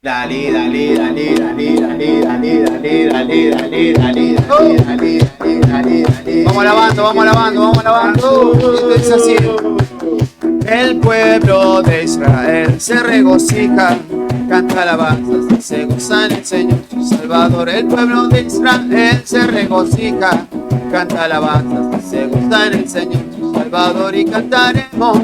Dale, dale, dale, dale, dale, dale, dale, dale, dale, dale, dale, dale, dale, dale, dale. Vamos alabando, vamos alabando, vamos alabando. Esto es así. El pueblo de Israel se regocija, canta alabanzas, se goza en el Señor su Salvador. El pueblo de Israel se regocija, canta alabanzas, se goza en el Señor su Salvador. Y cantaremos,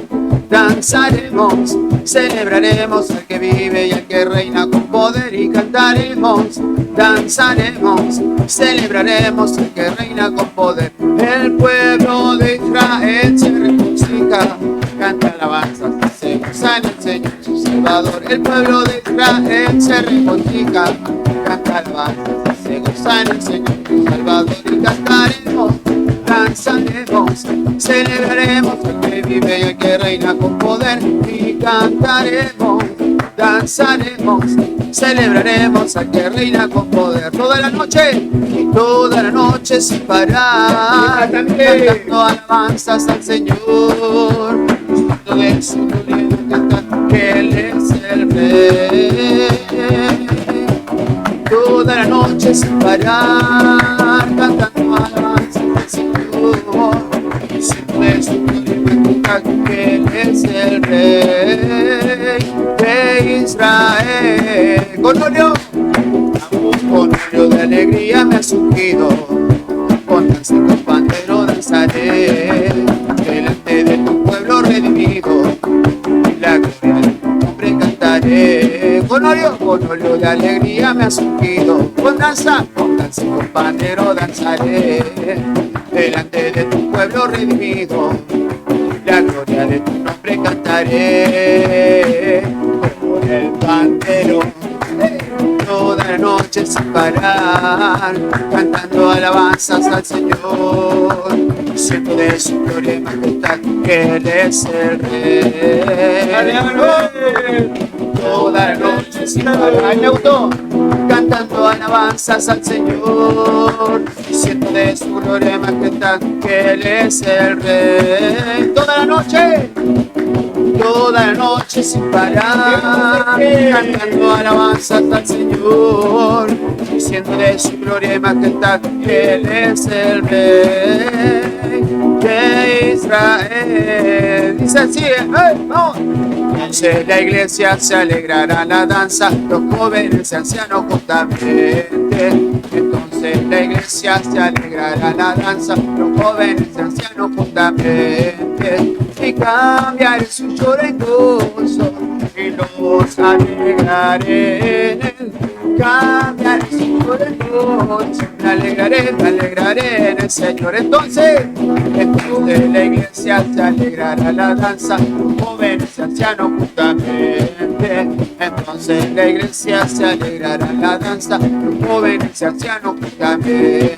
danzaremos, celebraremos al que vive y al que reina con poder. Y cantaremos, danzaremos, celebraremos al que reina con poder. El pueblo de Israel se regocija, canta alabanzas, se goza en el Señor su Salvador. El pueblo de Israel se regocija, canta alabanzas, se goza en el Señor su Salvador. Y cantaremos, danzaremos, celebraremos al que vive y al que reina con poder. Y cantaremos, danzaremos, celebraremos al que reina con poder. Toda la noche y toda la noche sin parar, cantando alabanzas al Señor. De su gloria cantar que Él es el Rey. Toda la noche sin parar, cantando alabanzas al Señor. Siempre de su gloria cantar que Él es el Rey de Israel. Con óleo de alegría me ha surgido, con danza y con pandero danzaré delante de tu pueblo redimido, y la gloria de tu nombre cantaré. Con óleo de alegría me ha surgido, con danza y con pandero danzaré delante de tu pueblo redimido, y la gloria de tu nombre cantaré. Con el pandero toda la noche sin parar, cantando alabanzas al Señor, siento de su gloria y majestad que Él es el Rey. Toda la noche sin parar, me gustó, cantando alabanzas al Señor, siento de su gloria y majestad que Él es el Rey. Toda la noche sin parar, cantando alabanzas al Señor, diciendo de su gloria y majestad que Él es el Rey de Israel. Dice así, vamos. Entonces la iglesia se alegrará la danza, los jóvenes y ancianos juntamente. Entonces la iglesia se alegrará la danza, los jóvenes y ancianos juntamente. Y cambiaré su lloro en gozo y los alegraré en él. Cambiaré su lloro en gozo, me alegraré en el Señor. Entonces la iglesia se alegrará la danza, los jóvenes y ancianos juntamente. Entonces la iglesia se alegrará la danza, los jóvenes y ancianos juntamente.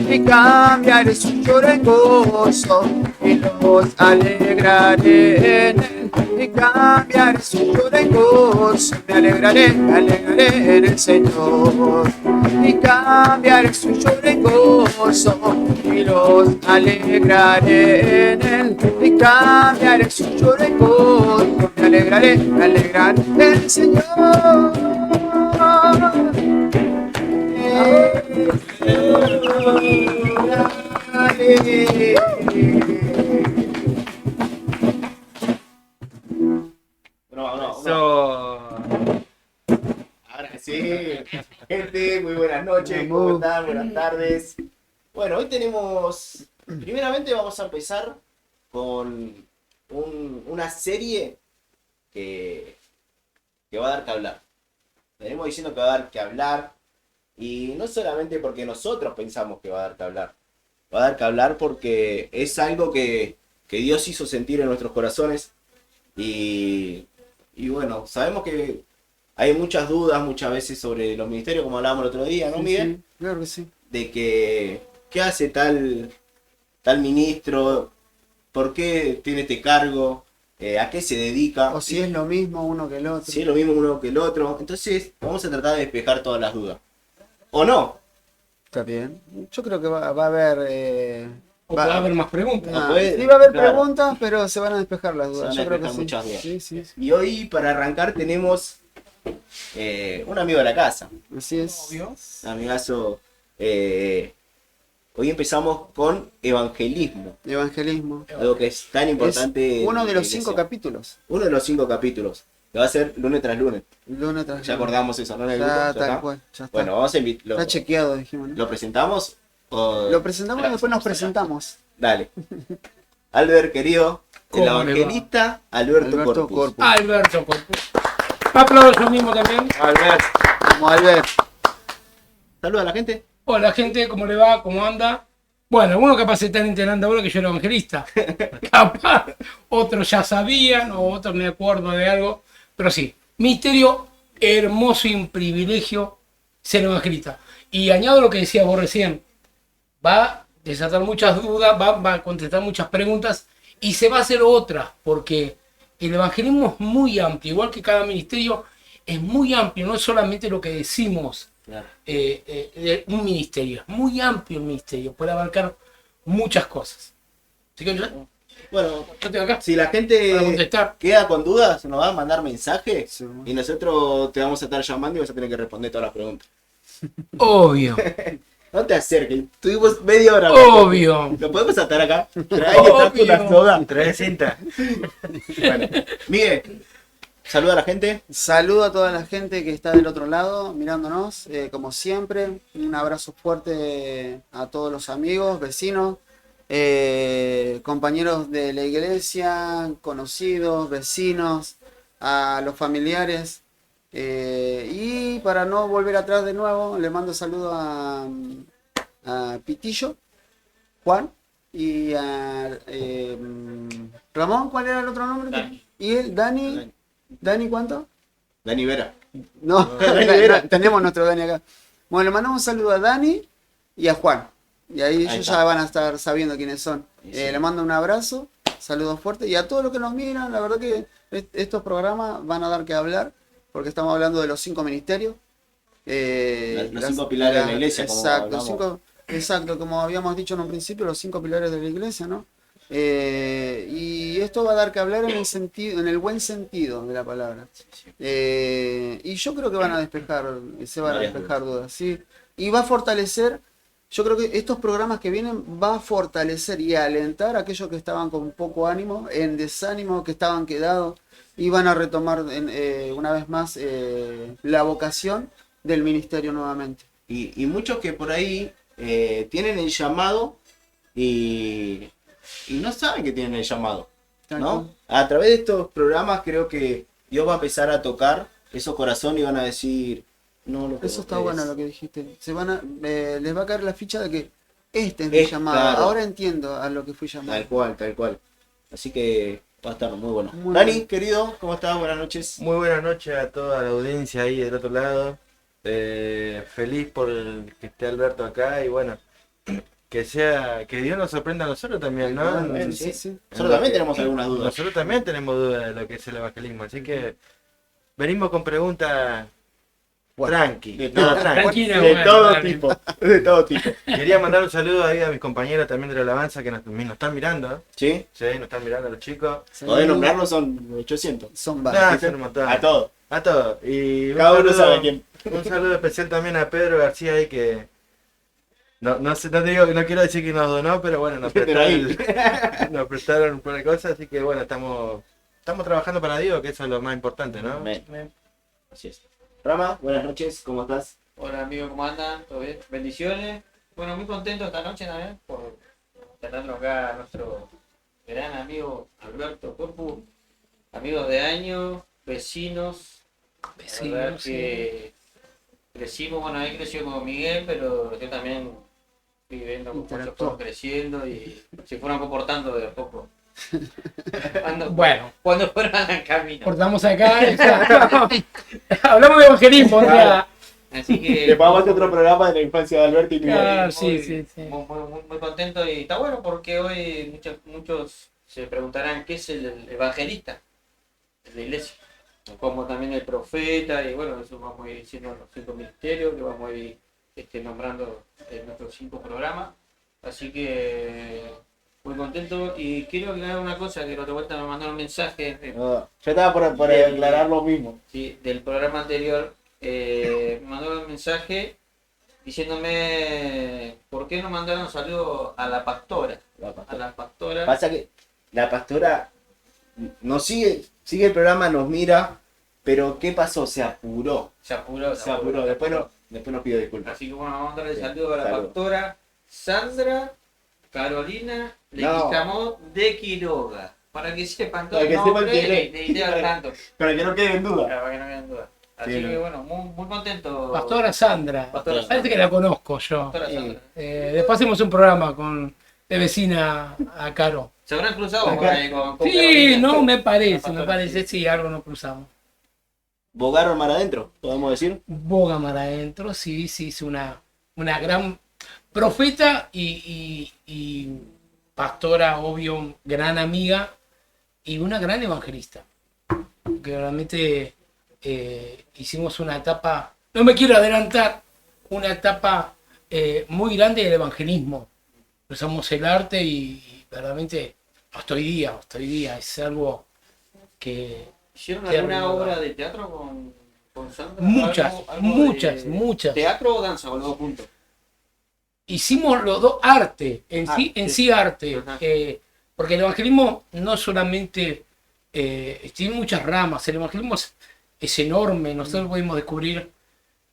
Y cambiaré su lloro en gozo y los alegraré en él. Y cambiaré su lloro en gozo, me alegraré en el Señor. Y cambiaré su lloro en gozo y los alegraré en él. Y cambiaré su lloro en gozo, me alegraré en el Señor. Ahora sí, gente, muy buenas noches, ¿cómo están? Buenas tardes. Bueno, hoy tenemos, primeramente vamos a empezar con una serie que va a dar que hablar. Venimos diciendo que va a dar que hablar, y no solamente porque nosotros pensamos que va a dar que hablar. Va a dar que hablar porque es algo que Dios hizo sentir en nuestros corazones. Y bueno, sabemos que hay muchas dudas muchas veces sobre los ministerios, como hablábamos el otro día, ¿no, Miguel? Sí, claro que sí. De que, ¿qué hace tal ministro? ¿Por qué tiene este cargo? ¿A qué se dedica? O si es lo mismo uno que el otro. Si es lo mismo uno que el otro. Entonces, vamos a tratar de despejar todas las dudas. ¿O no? Está bien. Yo creo que va a haber... O puede haber más preguntas. Sí, va a haber preguntas, pero se van a despejar las dudas. Se van a Yo creo que despejar sí. muchas dudas. Sí. Y hoy, para arrancar, tenemos un amigo de la casa, Así es. Obvio. un amigazo. Hoy empezamos con evangelismo, Evangelismo. algo que es tan importante. Es uno en de la los 5 iglesia. capítulos. Uno de los 5 capítulos, que va a ser lunes tras lunes. Luna tras Ya luna. acordamos eso, ¿no? En el grupo, Ya, ¿ya tal está? cual. Ya está. Bueno, vamos a invitar. Está chequeado, dijimos, ¿no? ¿Lo presentamos? O... Lo presentamos y después nos presentamos. Dale. Albert, querido, el ¿Cómo le va? evangelista Alberto, Alberto Corpus. Corpus. Alberto Corpus. Aplausos yo mismo también. Albert. Vamos a ver. Saluda a la gente. Hola gente, ¿cómo le va? ¿Cómo anda? Bueno, algunos capaz se están enterando ahora que yo era evangelista. Capaz, otros ya sabían, o otros me acuerdo de algo. Pero sí, misterio hermoso y un privilegio ser evangelista. Y añado lo que decías vos recién. Va a desatar muchas dudas, va a contestar muchas preguntas y se va a hacer otras, porque el evangelismo es muy amplio, igual que cada ministerio es muy amplio, no es solamente lo que decimos. Claro. Un ministerio, es muy amplio el ministerio, puede abarcar muchas cosas. Así que yo Bueno, estoy acá si la para gente contestar. queda con dudas, nos va a mandar mensaje Sí. y nosotros te vamos a estar llamando y vas a tener que responder todas las preguntas. Obvio, No te acerques, tuvimos media hora. obvio. ¿Lo podemos atar acá? Trae que está con Obvio. la soga. Trae cinta. Bueno, Miguel, saluda a la gente. Saludo a toda la gente que está del otro lado mirándonos, como siempre. Un abrazo fuerte a todos los amigos, vecinos, compañeros de la iglesia, conocidos, vecinos, a los familiares. Y para no volver atrás de nuevo, le mando saludo a Pitillo, Juan y a Ramón. ¿Cuál era el otro nombre? Dani. Y él, Dani. ¿Dani cuánto? Dani Vera. No, Dani Vera. tenemos nuestro Dani acá. Bueno, le mandamos un saludo a Dani y a Juan. Y ahí ellos está. ya van a estar sabiendo quiénes son. Sí, sí. Le mando un abrazo, saludos fuertes. Y a todos los que nos miran, la verdad que estos programas van a dar que hablar, porque estamos hablando de los 5 ministerios. Los 5 pilares de la iglesia, como Exacto, hablamos. exacto, como habíamos dicho en un principio, los 5 pilares de la iglesia, ¿no? Y esto va a dar que hablar en el sentido, en el buen sentido de la palabra. Y yo creo que van a despejar, se van a Varias despejar dudas, ¿sí? Y va a fortalecer, yo creo que estos programas que vienen va a fortalecer y a alentar a aquellos que estaban con poco ánimo, en desánimo, que estaban quedados, y van a retomar una vez más la vocación del ministerio nuevamente. Y muchos que por ahí tienen el llamado y no saben que tienen el llamado, ¿no? A través de estos programas creo que Dios va a empezar a tocar esos corazones y van a decir, no, lo que Eso vos está querés. bueno lo que dijiste. Les va a caer la ficha de que este es mi llamado. claro. Ahora entiendo a lo que fui llamado. Tal cual, tal cual. Así que va a estar muy bueno. Muy Dani, bien. querido, ¿cómo estás? Buenas noches. Muy buenas noches a toda la audiencia ahí del otro lado. Feliz por que esté Alberto acá y bueno, que Dios nos sorprenda a nosotros también, ¿no? Bueno, sí. Sí. Nosotros también tenemos algunas dudas. Nosotros también tenemos dudas de lo que es el evangelismo, así que venimos con preguntas tranqui, De nada todo, tranqui. Tranquila, de bueno, todo dale. tipo, de todo tipo. Quería mandar un saludo ahí a mis compañeros también de la alabanza que nos están mirando, ¿Sí? sí, nos están mirando los chicos. Podés nombrarlo, son 800. Son Nah, varios. son un montón. A todos. A todos. Y un Cada uno saludo- sabe quién. Un saludo especial también a Pedro García ahí que no sé, no te digo, no quiero decir que nos donó, pero bueno, nos Pero ahí. nos prestaron un par de cosas, así que bueno, estamos trabajando para Dios, que eso es lo más importante, ¿no? Amén. Así es. Rama, buenas noches, ¿cómo estás? Hola amigos, ¿cómo andan? ¿Todo bien? Bendiciones. Bueno, muy contento esta noche también por tenernos acá a nuestro gran amigo Alberto Corpus, amigos de años, vecinos. La verdad que crecimos, bueno, él creció con Miguel, pero yo también fui viendo cómo se Interactuó. fueron creciendo y se fueron comportando de a poco. Bueno, Cuando fueron al camino. cortamos acá. Hablamos de evangelismo, ¿no? Claro. Así que Le pagamos otro programa de la infancia de Alberto y Miguel. Claro, sí. Muy contento y está bueno porque hoy muchos se preguntarán qué es el evangelista de la iglesia, como también el profeta y bueno, eso vamos a ir diciendo en los 5 ministerios que vamos a ir nombrando en nuestros 5 programas. Así que muy contento. Y quiero aclarar una cosa, que la otra vuelta me mandaron un mensaje No, yo estaba por aclarar lo mismo. sí, del programa anterior. Me mandaron un mensaje diciéndome por qué no mandaron saludos a la pastora. A la pastora. Pasa que la pastora nos sigue el programa, nos mira, pero ¿qué pasó? Se apuró. Se apuró. Se apuró. Después nos pido disculpas. Así que bueno, vamos a darle saludos a la Saludos. pastora Sandra Carolina No. Leguizamón de Quiroga. Para que sepan todo Para que el sepan nombre quién es. y esté al tanto. Para que no quede en duda. Para que no queden dudas. Así Sí, que no. bueno, muy contento. Pastora Sandra. Pastora Parece Sandra. que la conozco yo. Pastora Sandra. Después hacemos un programa de vecina a Caro. ¿Se habrán cruzado Acá. por ahí con Sí, Carolina? no, me La parece, pastora, sí, algo nos cruzamos. Bogaron mar adentro, podemos decir. Boga mar adentro, sí, es una gran profeta y pastora, obvio, gran amiga y una gran evangelista. Que realmente hicimos una etapa, no me quiero adelantar, una etapa muy grande del evangelismo. Usamos el arte y verdaderamente hasta hoy día es algo que ¿Hicieron Qué alguna hermoso. obra de teatro con Sandra? muchas, ¿Algo de muchas. ¿Teatro o danza o los dos juntos? Hicimos los dos arte, Arte. en sí arte, Ajá. porque el evangelismo no solamente tiene muchas ramas, el evangelismo es enorme, nosotros podemos descubrir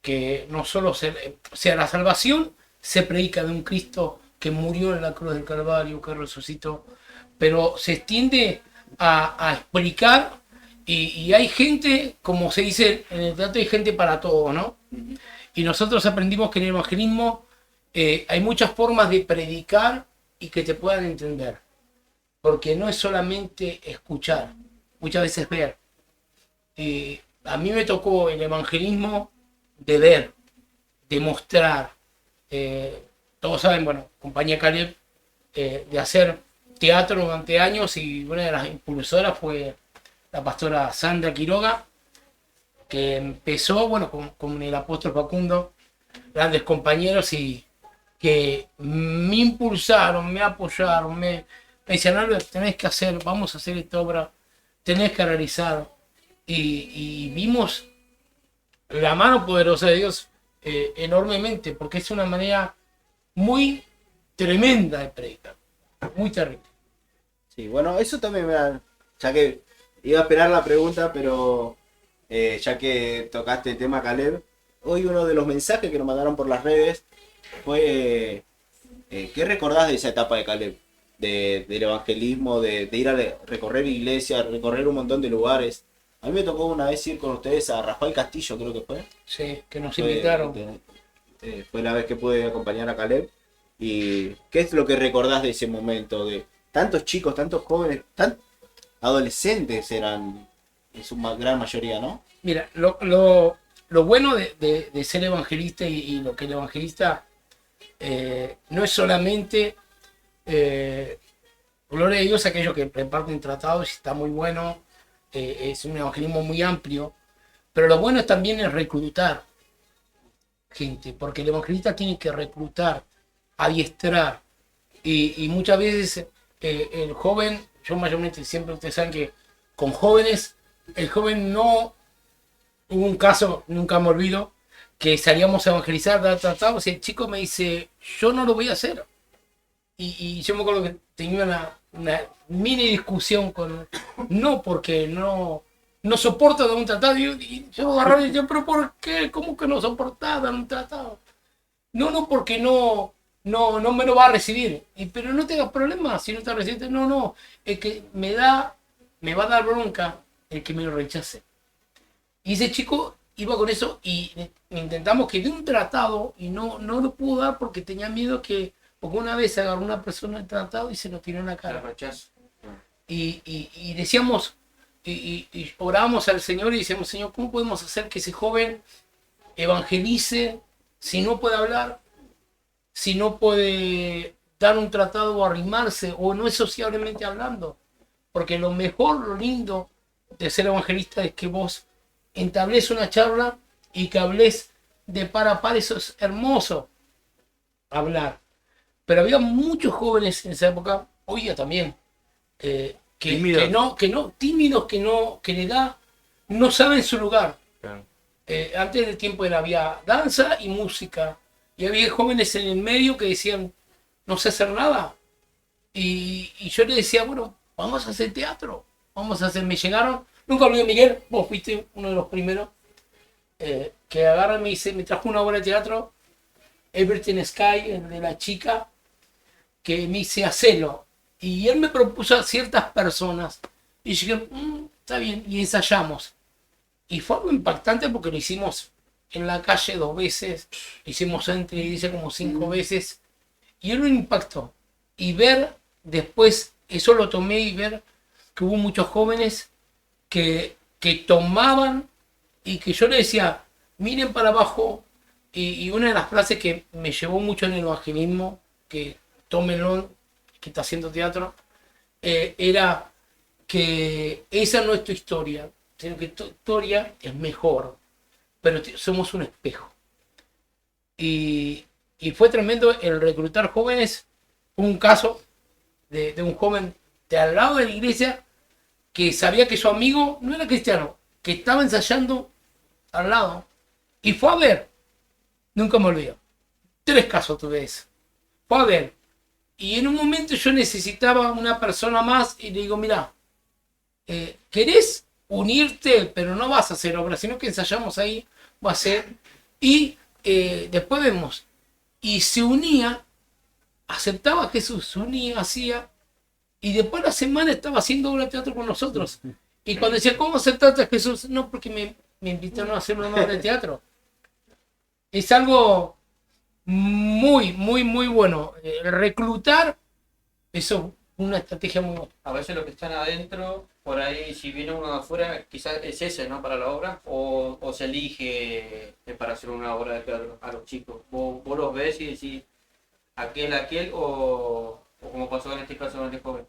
que no solo sea la salvación se predica de un Cristo que murió en la cruz del Calvario, que resucitó, pero se extiende a explicar y hay gente, como se dice en el teatro, hay gente para todo, ¿no? Y nosotros aprendimos que en el evangelismo hay muchas formas de predicar y que te puedan entender. Porque no es solamente escuchar, muchas veces ver. A mí me tocó el evangelismo de ver, de mostrar. Todos saben, bueno, compañía Caleb, de hacer teatro durante años y una de las impulsoras fue la pastora Sandra Quiroga, que empezó, bueno, con el apóstol Facundo, grandes compañeros y que me impulsaron, me apoyaron, me decían, Albert, tenés que hacer, vamos a hacer esta obra, tenés que realizar. Y vimos la mano poderosa de Dios enormemente, porque es una manera muy tremenda de predicar, muy terrible. Sí, bueno, eso también me da, ya que iba a esperar la pregunta, pero ya que tocaste el tema Caleb, hoy uno de los mensajes que nos mandaron por las redes fue, ¿qué recordás de esa etapa de Caleb? Del evangelismo, de ir a recorrer iglesias, recorrer un montón de lugares. A mí me tocó una vez ir con ustedes a Rafael Castillo, creo que fue. Sí, que nos Fue- invitaron. fue la vez que pude acompañar a Caleb. ¿Y qué es lo que recordás de ese momento? De tantos chicos, tantos jóvenes, adolescentes eran en su gran mayoría, ¿no? Mira, lo bueno de ser evangelista y lo que el evangelista no es solamente gloria a Dios, aquellos que reparten tratados y está muy bueno, es un evangelismo muy amplio, pero lo bueno también es reclutar gente, porque el evangelista tiene que reclutar, adiestrar, y muchas veces el joven, yo mayormente siempre ustedes saben que con jóvenes, el joven no, hubo un caso, nunca me olvido, que salíamos a evangelizar, dar tratados, y el chico me dice, yo no lo voy a hacer. Y yo me acuerdo que tenía una mini discusión con, no porque no soporto dar un tratado, y yo agarraba y decía, pero ¿por qué? ¿Cómo que no soportás dar un tratado? No, porque no me lo va a recibir. Pero no tengas problemas si no te recibe. No, es que me va a dar bronca el que me lo rechace. Y ese chico iba con eso y intentamos que dé un tratado y no lo pudo dar porque tenía miedo porque una vez agarró una persona el tratado y se lo tiró en la cara. Rechazo. Y decíamos, y orábamos al Señor y decíamos, Señor, ¿cómo podemos hacer que ese joven evangelice si no puede hablar, si no puede dar un tratado o arrimarse, o no es sociablemente hablando? Porque lo mejor, lo lindo de ser evangelista es que vos entables una charla y que hables de par a par. Eso es hermoso, hablar. Pero había muchos jóvenes en esa época, hoy día también, Tímidos. tímidos, que le da, no saben su lugar. Claro. Antes del tiempo había danza y música, y había jóvenes en el medio que decían, no sé hacer nada. Y yo le decía, bueno, vamos a hacer teatro, me llegaron, nunca olvidé Miguel, vos fuiste uno de los primeros, que agarra y me trajo una obra de teatro, Everything Sky, el de la chica, que me dice, hacelo. Y él me propuso a ciertas personas, y yo dije, está bien, y ensayamos. Y fue algo impactante porque lo hicimos en la calle 2 veces, lo hicimos entre iglesia como 5 veces, y era un impacto. Y ver después, eso lo tomé y ver que hubo muchos jóvenes que tomaban y que yo le decía, miren para abajo, y una de las frases que me llevó mucho en el evangelismo, que tómenlo, que está haciendo teatro, era que esa no es tu historia, sino que tu historia es mejor, pero somos un espejo. Y fue tremendo el reclutar jóvenes. Un caso de un joven de al lado de la iglesia que sabía que su amigo no era cristiano, que estaba ensayando al lado, y fue a ver, nunca me olvido, 3 casos tuve eso, fue a ver, y en un momento yo necesitaba una persona más, y le digo, mira, ¿querés unirte? Pero no vas a hacer obra, sino que ensayamos ahí, va a ser, y después vemos, y se unía, aceptaba a Jesús, se unía, hacía, y después de la semana estaba haciendo obra de teatro con nosotros. Y cuando decía, ¿cómo aceptaste a Jesús? No, porque me invitaron a hacer una obra de teatro. Es algo muy, muy, muy bueno. Reclutar, eso es una estrategia muy buena. A veces los que están adentro, por ahí, si viene uno de afuera, quizás es ese, ¿no? Para la obra, o se elige para hacer una obra de teatro a los chicos. Vos los ves y decís, aquel, o como pasó en este caso con este joven.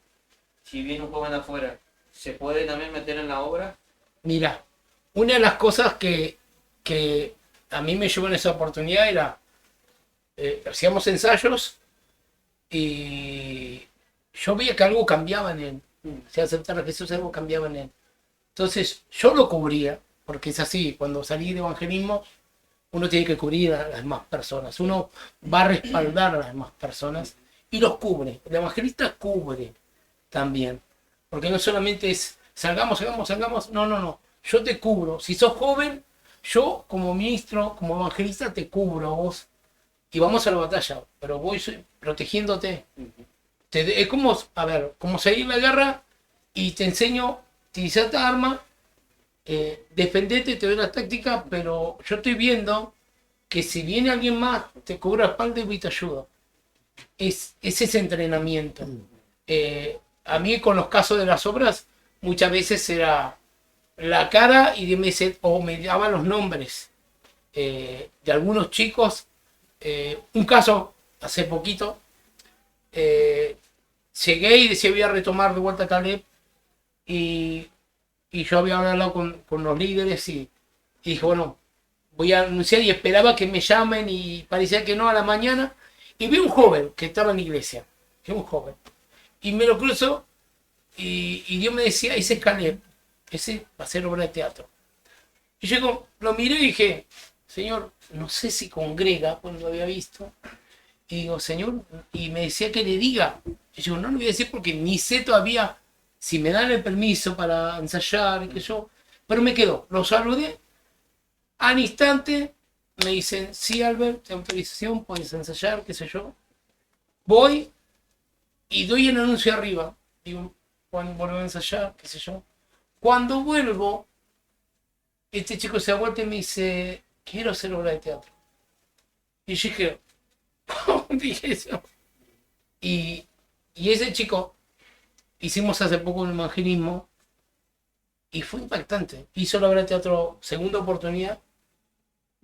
Si viene un joven de afuera, ¿se puede también meter en la obra? Mira, una de las cosas que a mí me llevó en esa oportunidad era, hacíamos ensayos y yo veía que algo cambiaba en él. Si aceptar a Jesús, algo cambiaba en él. Entonces yo lo cubría, porque es así, cuando salí de evangelismo, uno tiene que cubrir a las demás personas, uno va a respaldar a las demás personas y los cubre. El evangelista cubre también, porque no solamente es salgamos, no, yo te cubro. Si sos joven, yo como ministro, como evangelista te cubro a vos y vamos a la batalla, pero voy protegiéndote. Es como, a ver, como seguir la guerra y te enseño, utilizar esta arma, defendete, te doy la táctica, pero yo estoy viendo que si viene alguien más, te cubro la espalda y te ayudo. Es ese entrenamiento. A mí con los casos de las obras, muchas veces era la cara y me daban los nombres de algunos chicos. Un caso, hace poquito, llegué y decía voy a retomar de vuelta a Caleb y yo había hablado con los líderes y dije, bueno, voy a anunciar y esperaba que me llamen y parecía que no a la mañana. Y vi un joven que estaba en la iglesia, un joven, y me lo cruzo y Dios me decía, ese es Caleb, ese va a ser obra de teatro. Y yo lo miré y dije, Señor, no sé si congrega, pues no lo había visto. Y digo, Señor, y me decía que le diga. Y yo no le voy a decir porque ni sé todavía si me dan el permiso para ensayar, que yo, pero me quedó, lo saludé, al instante me dicen, sí Albert, de autorización, puedes ensayar, qué sé yo. Voy y doy el anuncio arriba, digo, cuando vuelvo a ensayar, qué sé yo. Cuando vuelvo, este chico se da vuelta y me dice, quiero hacer obra de teatro. Y yo dije, dije eso. Y ese chico, hicimos hace poco un evangelismo y fue impactante. Hizo la obra de teatro segunda oportunidad.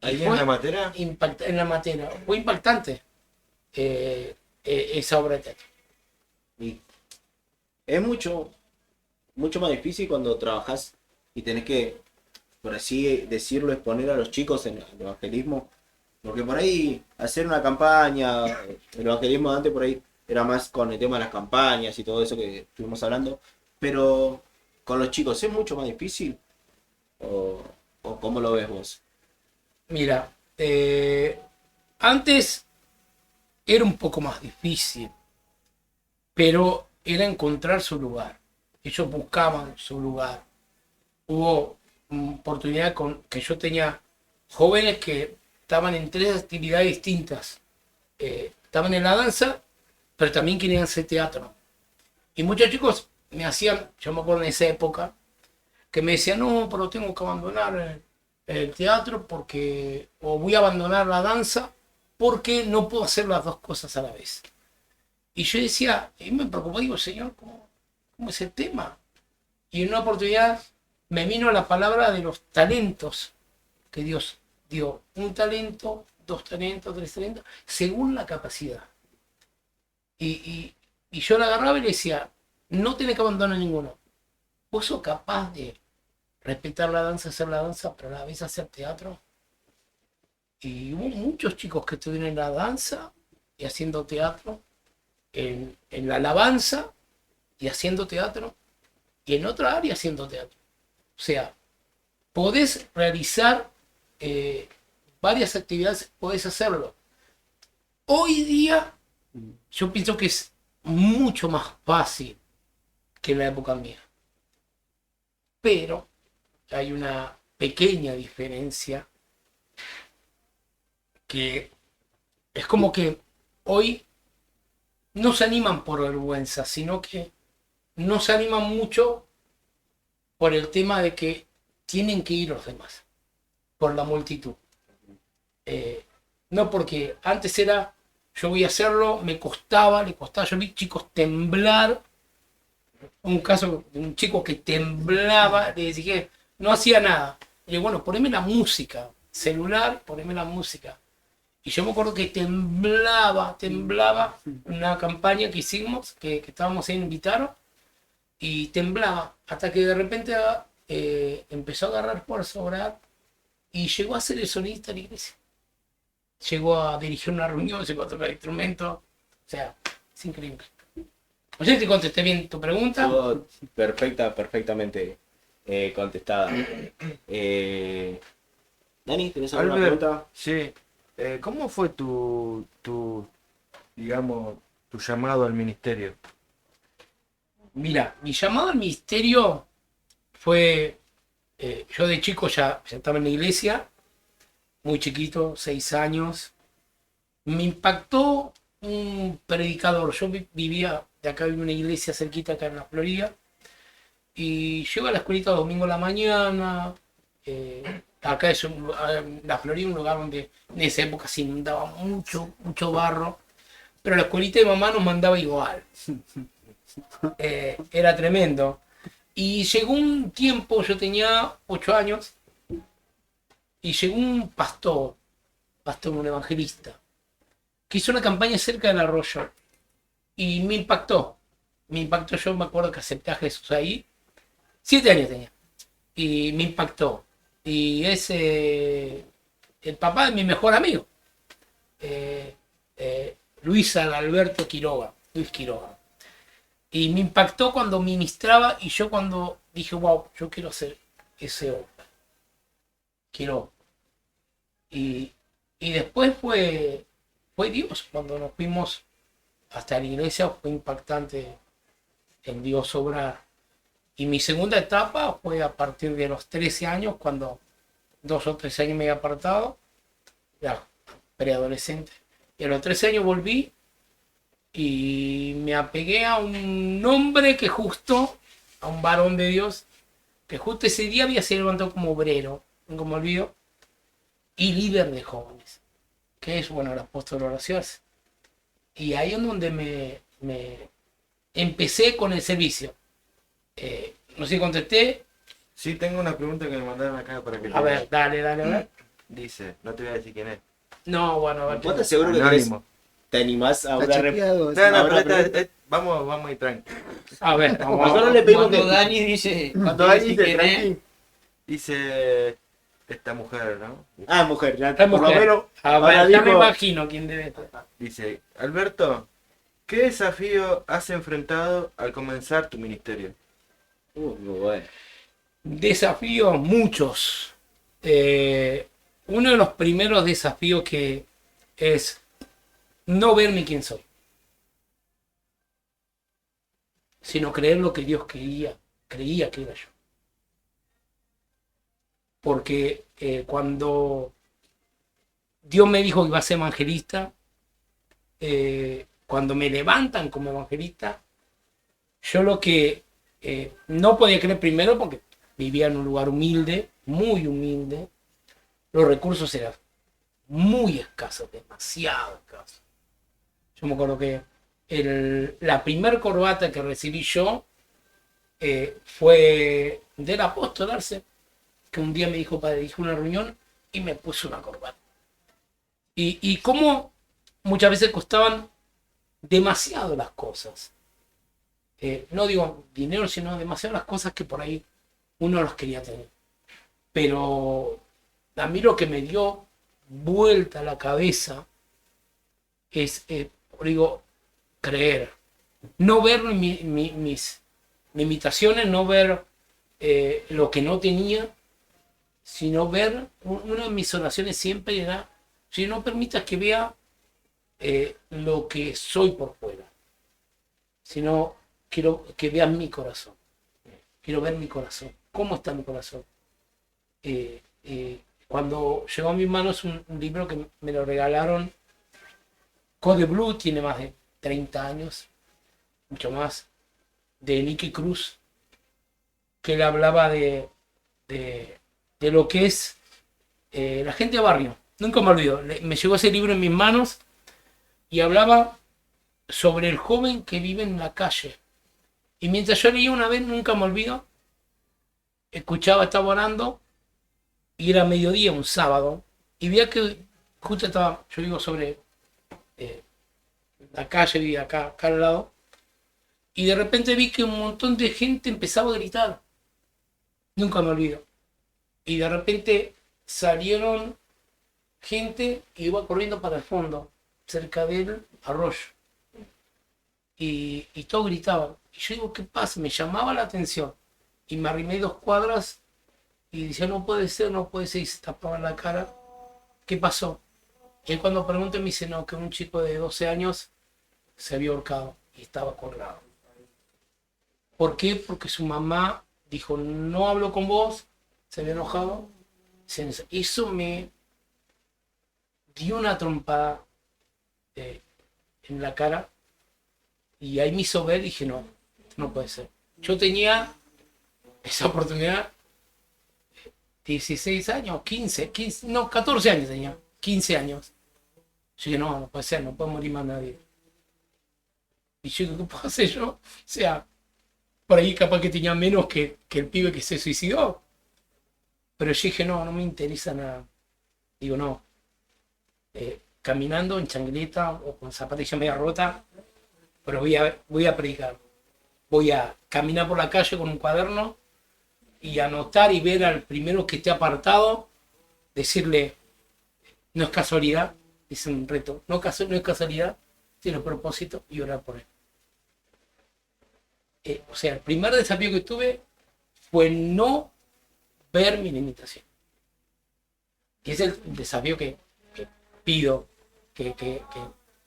¿Ahí en la matera? En la matera. Fue impactante esa obra de teatro. Y es mucho más difícil cuando trabajas y tenés que, por así decirlo, exponer a los chicos en el evangelismo. Porque por ahí hacer una campaña, el evangelismo de antes por ahí era más con el tema de las campañas y todo eso que estuvimos hablando. Pero con los chicos, ¿es mucho más difícil? ¿O cómo lo ves vos? Mira, antes era un poco más difícil, pero era encontrar su lugar. Ellos buscaban su lugar. Hubo oportunidad que yo tenía jóvenes que estaban en 3 actividades distintas. Estaban en la danza, pero también querían hacer teatro. Y muchos chicos me hacían, yo me acuerdo en esa época, que me decían, no, pero tengo que abandonar el teatro porque, o voy a abandonar la danza porque no puedo hacer las dos cosas a la vez. Y yo decía, y me preocupó, digo, Señor, ¿cómo es el tema? Y en una oportunidad me vino la palabra de los talentos que Dios dio. 1 talento, 2 talentos, 3 talentos, según la capacidad. Y yo la agarraba y le decía, no tenés que abandonar ninguno. Vos sos capaz de respetar la danza, hacer la danza, pero a la vez hacer teatro. Y hubo muchos chicos que estuvieron en la danza y haciendo teatro, en la alabanza y haciendo teatro, y en otra área haciendo teatro. O sea, podés realizar varias actividades, podés hacerlo. Hoy día, yo pienso que es mucho más fácil que en la época mía. Pero hay una pequeña diferencia que es como que hoy no se animan por vergüenza, sino que no se animan mucho por el tema de que tienen que ir los demás, por la multitud. No porque antes era, yo voy a hacerlo, le costaba, yo vi chicos temblar, un caso de un chico que temblaba, le dije, no hacía nada. Y le digo, bueno, poneme la música, celular, poneme la música. Y yo me acuerdo que temblaba una campaña que hicimos, que estábamos en Vitaro, y temblaba, hasta que de repente empezó a agarrar fuerza, a orar, y llegó a ser el solista de la iglesia. Llegó a dirigir una reunión, llegó a tocar instrumentos, o sea, es increíble. No sé si te contesté bien tu pregunta. Todo perfectamente contestada. Dani, ¿tenés alguna Albert, pregunta? sí. ¿Cómo fue digamos, tu llamado al ministerio? Mira, mi llamado al ministerio fue, yo de chico ya estaba en la iglesia, muy chiquito, 6 años. Me impactó un predicador. Yo vivía, de acá vivía una iglesia cerquita acá en la Florida, y llego a la escuelita domingo a la mañana. Acá es la Florida, un lugar donde en esa época se inundaba mucho barro, pero la escuelita de mamá nos mandaba igual. Era tremendo. Y llegó un tiempo, yo tenía 8 años, y llegó un pastor, un evangelista, que hizo una campaña cerca del arroyo, y me impactó, yo me acuerdo que acepté a Jesús ahí, 7 años tenía, y me impactó, y es el papá de mi mejor amigo, Luis Quiroga, y me impactó cuando ministraba, y yo cuando dije, wow, yo quiero ser ese hombre, y después fue Dios, cuando nos fuimos hasta la iglesia, fue impactante en Dios obrar. Y mi segunda etapa fue a partir de los 13 años, cuando 2 o 3 años me había apartado, ya preadolescente. Y a los 13 años volví y me apegué a un hombre a un varón de Dios, que justo ese día había sido levantado como obrero, nunca me olvido, y líder de jóvenes, que es, bueno, el apóstol Horacio Arce. Y ahí es donde me empecé con el servicio. No sé si contesté. Sí, tengo una pregunta que me mandaron acá para que A ver, dale, a ver. Dice, no te voy a decir quién es. No, bueno, a ver. ¿Vos te seguro que Anónimo. te animás a Está una chequeado. No, no, Ahora, pero vamos a ir tranqui. A ver, vamos. Nosotros le pedimos Cuando que... Dani dice, Cuando Dani dice quién es, tranqui... Dice esta mujer, ¿no? Ah, mujer, ya Es por lo mujer. menos... A ahora ver, ya me dijo- imagino quién debe estar. Dice, Alberto, ¿Qué desafío has enfrentado al comenzar tu ministerio? Muy bueno. Desafíos muchos. Uno de los primeros desafíos que es no verme quién soy, sino creer lo que Dios creía que era yo. Porque cuando Dios me dijo que iba a ser evangelista, cuando me levantan como evangelista, yo lo que no podía creer primero porque vivía en un lugar humilde, muy humilde, los recursos eran muy escasos, demasiado escasos. Yo me acuerdo que la primer corbata que recibí yo fue del apóstol Arce, que un día me dijo para dirigir una reunión y me puso una corbata. Y cómo muchas veces costaban demasiado las cosas. No digo dinero, sino demasiado las cosas que por ahí uno los quería tener. Pero a mí lo que me dio vuelta a la cabeza es, digo, creer. No ver mis limitaciones, no ver lo que no tenía, sino ver, una de mis oraciones siempre era, si no permitas que vea lo que soy por fuera, sino quiero que veas mi corazón. Quiero ver mi corazón. ¿Cómo está mi corazón? Cuando llegó a mis manos un libro que me lo regalaron, Code Blue, tiene más de 30 años, mucho más, de Nicky Cruz, que él hablaba de lo que es la gente de barrio. Nunca me olvido. Me llegó ese libro en mis manos y hablaba sobre el joven que vive en la calle. Y mientras yo leía una vez, nunca me olvido, escuchaba, estaba orando, y era mediodía, un sábado, y veía que justo estaba, yo digo, sobre la calle, vivía acá al lado, y de repente vi que un montón de gente empezaba a gritar. Nunca me olvido. Y de repente salieron gente y iba corriendo para el fondo, cerca del arroyo. Y todos gritaban. Y yo digo, ¿qué pasa? Me llamaba la atención. Y me arrimé 2 cuadras y decía, no puede ser. Y se tapaban la cara. ¿Qué pasó? Y él cuando pregunté me dice, no, que un chico de 12 años se había ahorcado y estaba colgado. ¿Por qué? Porque su mamá dijo, no hablo con vos, se había enojado. Eso me dio una trompada en la cara y ahí me hizo ver y dije, no puede ser. Yo tenía esa oportunidad, 16 años, 15, no, 14 años tenía, 15 años. Yo dije, no puede ser, no puede morir más nadie. Y yo digo, ¿qué puedo hacer yo? O sea, por ahí capaz que tenía menos que el pibe que se suicidó. Pero yo dije, no me interesa nada. Digo, no. Caminando en changuileta o con zapatilla media rota, pero voy a predicar. Voy a caminar por la calle con un cuaderno y anotar y ver al primero que esté apartado, decirle, no es casualidad, es un reto, no es casualidad, tiene propósito, y orar por él. O sea, el primer desafío que tuve fue no ver mi limitación. Y es el desafío que pido, que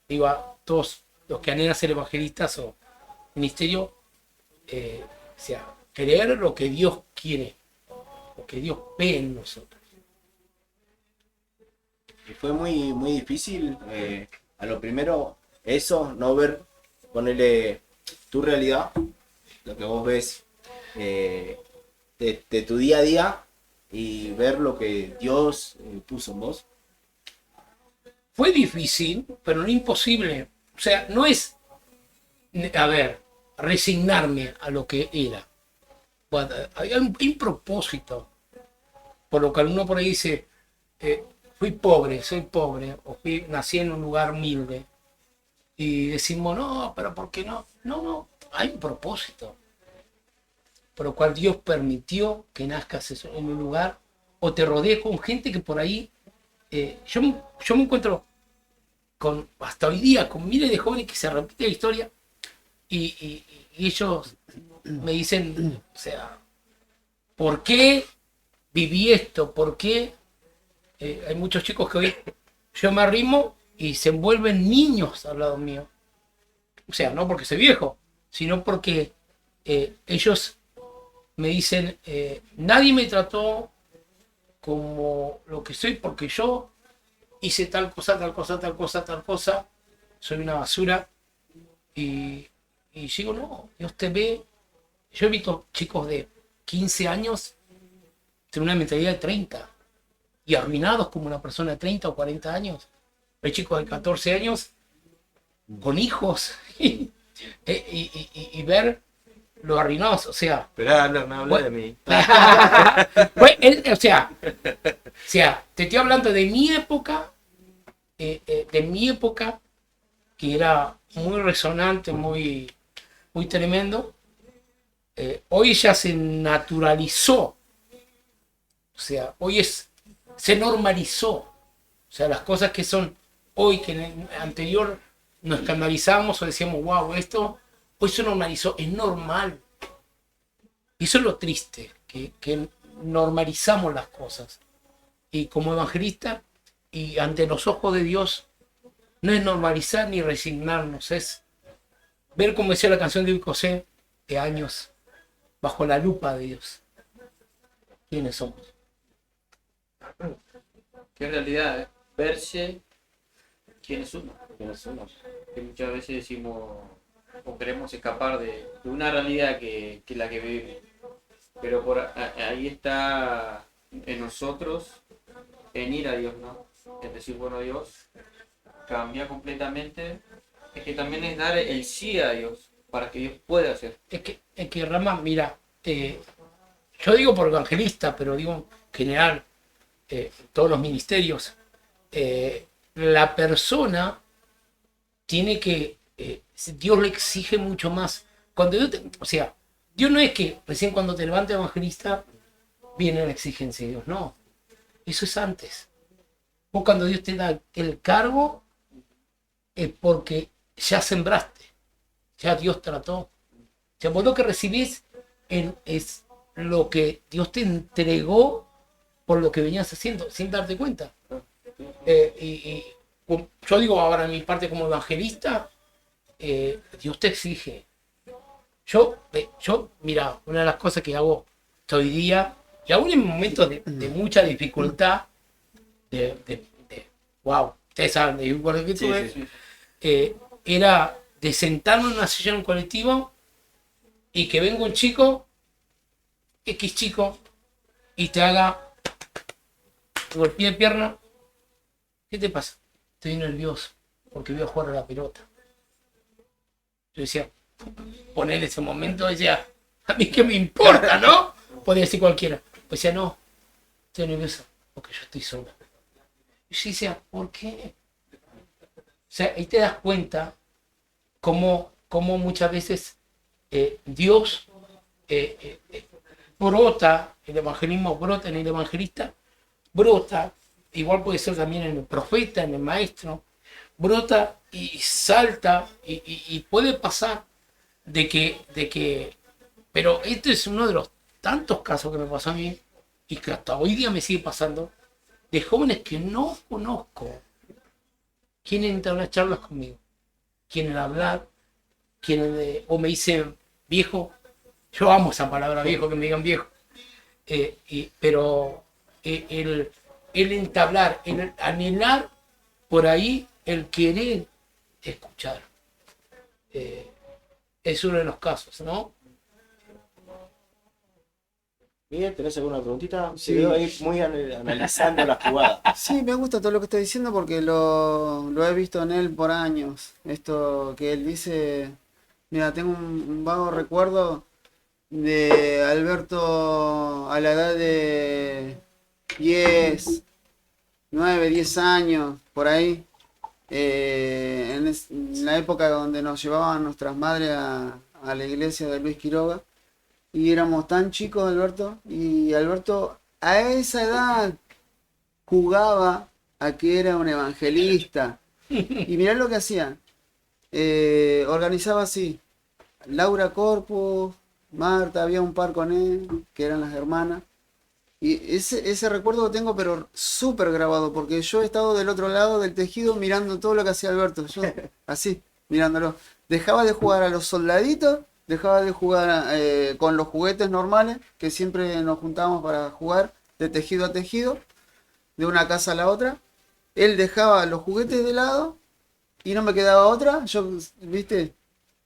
digo a todos los que anhelan ser evangelistas o ministerio, o sea, creer lo que Dios quiere, lo que Dios ve en nosotros. Y fue muy, muy difícil, a lo primero, eso, no ver, ponerle tu realidad, lo que vos ves de tu día a día y ver lo que Dios puso en vos. Fue difícil, pero no imposible. O sea, no es, resignarme a lo que era. Bueno, hay un propósito. Por lo que uno por ahí dice, soy pobre, o nací en un lugar humilde. Y decimos, no, pero ¿por qué no? No, hay un propósito. Por lo cual Dios permitió que nazcas en un lugar o te rodees con gente que por ahí, yo me encuentro hasta hoy día, con miles de jóvenes que se repite la historia y ellos me dicen, o sea, ¿por qué viví esto? ¿Por qué? Hay muchos chicos que hoy yo me arrimo y se envuelven niños al lado mío. O sea, no porque soy viejo, sino porque ellos me dicen, nadie me trató como lo que soy porque yo hice tal cosa, tal cosa, tal cosa, tal cosa, soy una basura. Y digo, no, Dios te ve. Yo he visto chicos de 15 años tener una mentalidad de 30 y arruinados como una persona de 30 o 40 años. Hay chicos de 14 años con hijos y ver lo arruinados, o sea. Esperá, no hablé de mí. Bueno, o sea, te estoy hablando de mi época, que era muy resonante, muy, muy tremendo. Hoy ya se naturalizó, o sea, se normalizó. O sea, las cosas que son hoy, que en el anterior nos escandalizamos o decíamos, wow, esto, hoy se normalizó, es normal. Y eso es lo triste, que normalizamos las cosas. Y como evangelista, y ante los ojos de Dios, no es normalizar ni resignarnos, es ver, como decía la canción de José, de años, bajo la lupa de Dios. ¿Quiénes somos? Qué realidad, verse quién es uno. Que muchas veces decimos o queremos escapar de una realidad que es la que vivimos. Pero ahí está en nosotros, en ir a Dios, ¿no? Es decir, bueno, Dios cambia completamente. Es que también es dar el sí a Dios para que Dios pueda hacer. Es que Rama, mira, yo digo por evangelista, pero digo en general, todos los ministerios, la persona tiene que, Dios le exige mucho más. Cuando o sea, Dios no es que recién cuando te levantes evangelista viene la exigencia de Dios, no, eso es antes. Vos cuando Dios te da el cargo es porque ya sembraste, ya Dios trató. O sea, vos lo que recibís es lo que Dios te entregó por lo que venías haciendo, sin darte cuenta. Yo digo ahora en mi parte como evangelista, Dios te exige. Yo, mira, una de las cosas que hago hoy día, y aún en momentos de mucha dificultad, wow, ustedes saben, de igual que tuve, era de sentarme en una silla en un colectivo y que venga un chico, X chico, y te haga golpea de pierna. ¿Qué te pasa? Estoy nervioso porque voy a jugar a la pelota. Yo decía, poner ese momento, decía, a mí qué me importa, ¿no? Podía decir cualquiera. Pues decía, no, estoy nervioso porque yo estoy solo. Y yo decía, ¿por qué? O sea, ahí te das cuenta cómo muchas veces Dios brota, el evangelismo brota en el evangelista, brota, igual puede ser también en el profeta, en el maestro, brota y salta y puede pasar de que, pero este es uno de los tantos casos que me pasó a mí y que hasta hoy día me sigue pasando, de jóvenes que no conozco, quieren entablar charlas conmigo, quieren hablar, o me dicen viejo, yo amo esa palabra viejo, que me digan viejo, pero el entablar, el anhelar por ahí, el querer escuchar, es uno de los casos, ¿no? Miguel, ¿tenés alguna preguntita? Sí. Te veo ahí muy analizando la jugada. Sí, me gusta todo lo que está diciendo porque lo he visto en él por años. Esto que él dice, mira, tengo un vago recuerdo de Alberto a la edad de 10, 9, 10 años, por ahí, en la época donde nos llevaban nuestras madres a la iglesia de Luis Quiroga. Y éramos tan chicos, Alberto, y Alberto a esa edad jugaba a que era un evangelista, Y mirá lo que hacía. Organizaba así. Laura Corpus, Marta, había un par con él, que eran las hermanas. Y ese recuerdo lo tengo, pero súper grabado, porque yo he estado del otro lado del tejido mirando todo lo que hacía Alberto. Yo, así, mirándolo. Dejaba de jugar a los soldaditos, dejaba de jugar con los juguetes normales, que siempre nos juntábamos para jugar de tejido a tejido, de una casa a la otra. Él dejaba los juguetes de lado y no me quedaba otra. Yo, viste,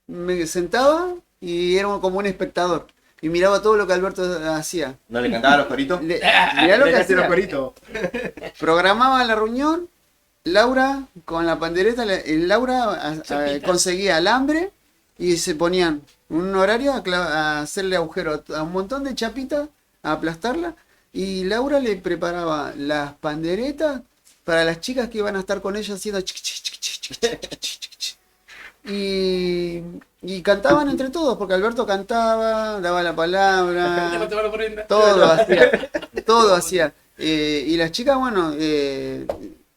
me sentaba y era como un espectador. Y miraba todo lo que Alberto hacía. ¿No le cantaba los coritos? Mirá lo que Le hacía los hacía. coritos. Programaba la reunión, Laura con la pandereta, Laura conseguía alambre y se ponían un horario a hacerle agujero a un montón de chapitas, a aplastarla, y Laura le preparaba las panderetas para las chicas que iban a estar con ella haciendo y cantaban entre todos, porque Alberto cantaba, daba la palabra, todo hacía. Y las chicas, bueno,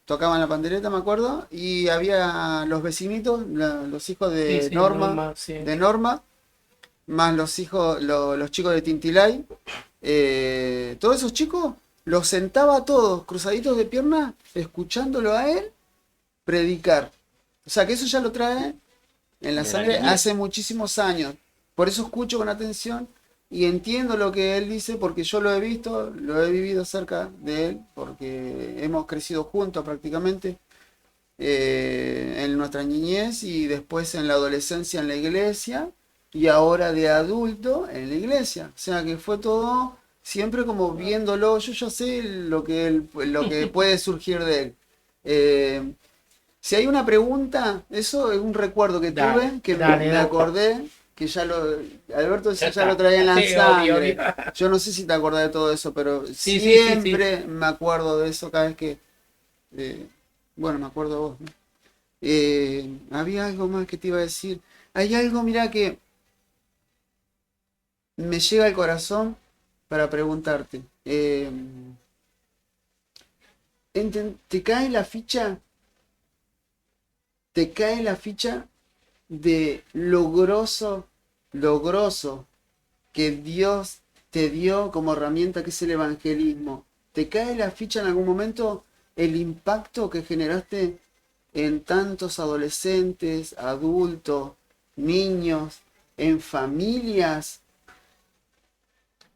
tocaban la pandereta, me acuerdo, y había los vecinitos, los hijos de Sí, sí, Norma, sí. de Norma, más los hijos, los chicos de Tintilay. Todos esos chicos los sentaba a todos cruzaditos de piernas, escuchándolo a él predicar. O sea que eso ya lo trae en la De la sangre niñez. hace muchísimos años. Por eso escucho con atención y entiendo lo que él dice, porque yo lo he visto, lo he vivido cerca de él, porque hemos crecido juntos prácticamente en nuestra niñez y después en la adolescencia en la iglesia y ahora de adulto en la iglesia. O sea que fue todo siempre como viéndolo. Yo ya sé lo que puede surgir de él. Si hay una pregunta, eso es un recuerdo que Dale, tuve, que dale, me dale. acordé, que Alberto ya está. lo traía en la Sí, sangre. obvio. Yo no sé si te acordás de todo eso, pero Sí, sí, siempre me acuerdo de eso cada vez que, bueno, me acuerdo de vos, ¿no? Había algo más que te iba a decir. Hay algo, mira, que me llega al corazón para preguntarte. ¿Te cae la ficha? ¿Te cae la ficha de lo grosso que Dios te dio como herramienta que es el evangelismo? ¿Te cae la ficha en algún momento el impacto que generaste en tantos adolescentes, adultos, niños, en familias?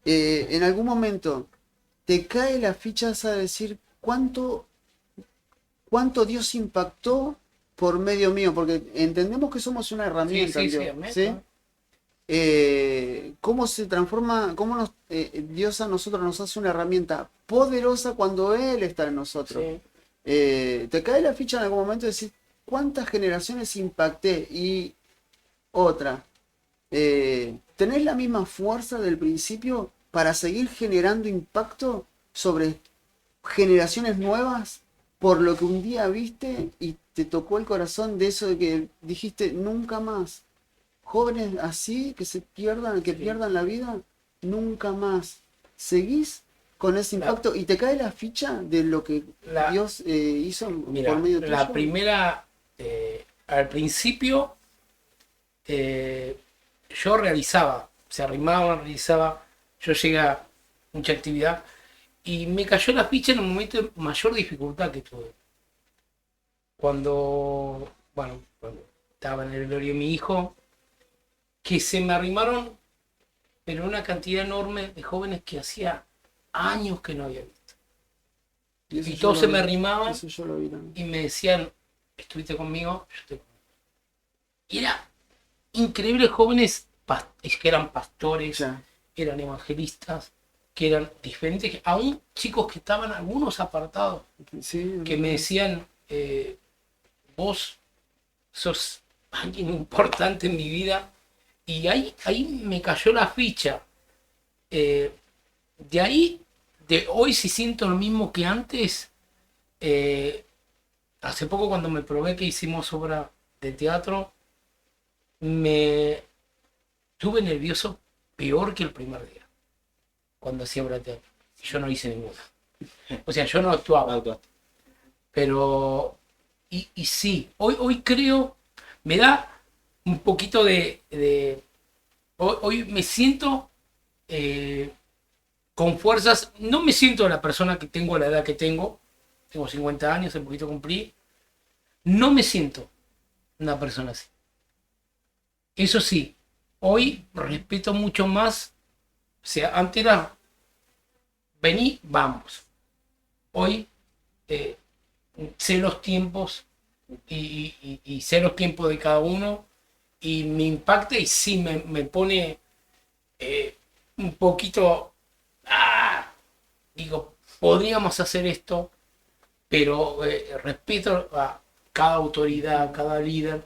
En algún momento te cae la ficha a decir cuánto Dios impactó por medio mío, porque entendemos que somos una herramienta, Sí, Dios, amén. ¿sí? Cómo se transforma, Dios a nosotros nos hace una herramienta poderosa cuando Él está en nosotros. Sí. Te cae la ficha en algún momento de decir cuántas generaciones impacté. Y otra, ¿tenés la misma fuerza del principio para seguir generando impacto sobre generaciones nuevas por lo que un día viste y te tocó el corazón de eso de que dijiste nunca más? Jóvenes así que pierdan la vida, nunca más. ¿Seguís con ese impacto y te cae la ficha de lo que Dios hizo Mira, por medio tuyo? la primera, al principio, yo realizaba, se arrimaba, realizaba, yo llegué a mucha actividad y me cayó la ficha en un momento de mayor dificultad que tuve. Cuando estaba en el velorio de mi hijo, que se me arrimaron, pero una cantidad enorme de jóvenes que hacía años que no había visto. eso Y yo todos lo se vi, me arrimaban eso yo lo vi también. y me decían, ¿estuviste conmigo? Yo estoy conmigo. Y era increíble, jóvenes que eran pastores, Ya. eran evangelistas, que eran diferentes, aún chicos que estaban algunos apartados, Sí, que me decían, vos sos alguien importante en mi vida. Y ahí me cayó la ficha. De ahí, de hoy si siento lo mismo que antes. Hace poco cuando me probé que hicimos obra de teatro, me estuve nervioso peor que el primer día, cuando hacía obra de teatro. Y yo no hice ninguna. O sea, yo no actuaba. Pero y sí, hoy creo, me da un poquito hoy me siento con fuerzas, no me siento la persona que tengo a la edad que tengo 50 años, un poquito cumplí, no me siento una persona así. Eso sí, hoy respeto mucho más, o sea, antes era, vení, vamos. Hoy sé los tiempos y sé los tiempos de cada uno y me impacta y sí me pone un poquito, digo, podríamos hacer esto, pero respeto a cada autoridad, a cada líder,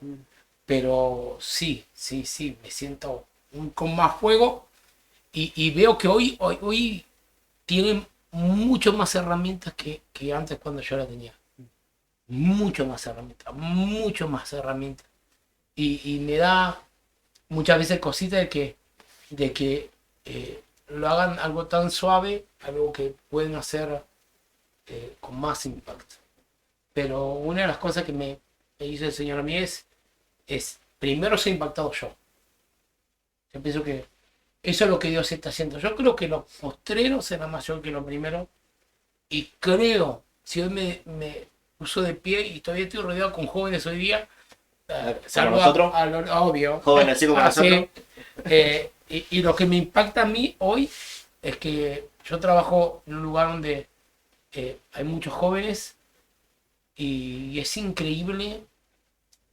pero sí, me siento con más fuego y veo que hoy tienen mucho más herramientas que antes cuando yo la tenía. Mucho más herramientas. Y me da muchas veces cosita de que lo hagan algo tan suave, algo que pueden hacer con más impacto. Pero una de las cosas que me hizo el Señor a mí es primero ser impactado yo. Yo pienso que eso es lo que Dios está haciendo. Yo creo que lo postrero será mayor que lo primero. Y creo, si hoy me puso de pie y todavía estoy rodeado con jóvenes hoy día, salvo nosotros, obvio. jóvenes así como nosotros. Y lo que me impacta a mí hoy es que yo trabajo en un lugar donde hay muchos jóvenes y es increíble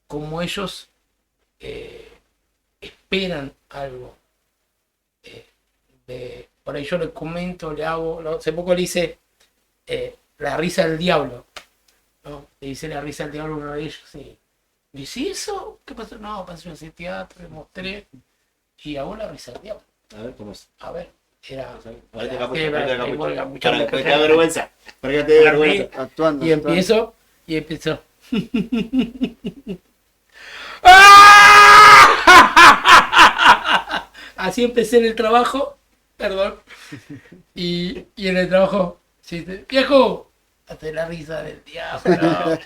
cómo ellos esperan algo. Por ahí yo le comento, le hago, hace poco le hice la risa del diablo, ¿no? Le hice la risa del diablo a uno de ellos y me dice, ¿eso? ¿Qué pasó? No, pasó en ese teatro, le mostré y hago la risa del diablo. A ver, ¿cómo es? A ver, era... Ponete capucha. Para que te mucha dé vergüenza. Para que te dé vergüenza. Actuando. y empiezo. Así empecé en el trabajo, perdón. Y en el trabajo, sí, viejo, hazte la risa del diablo.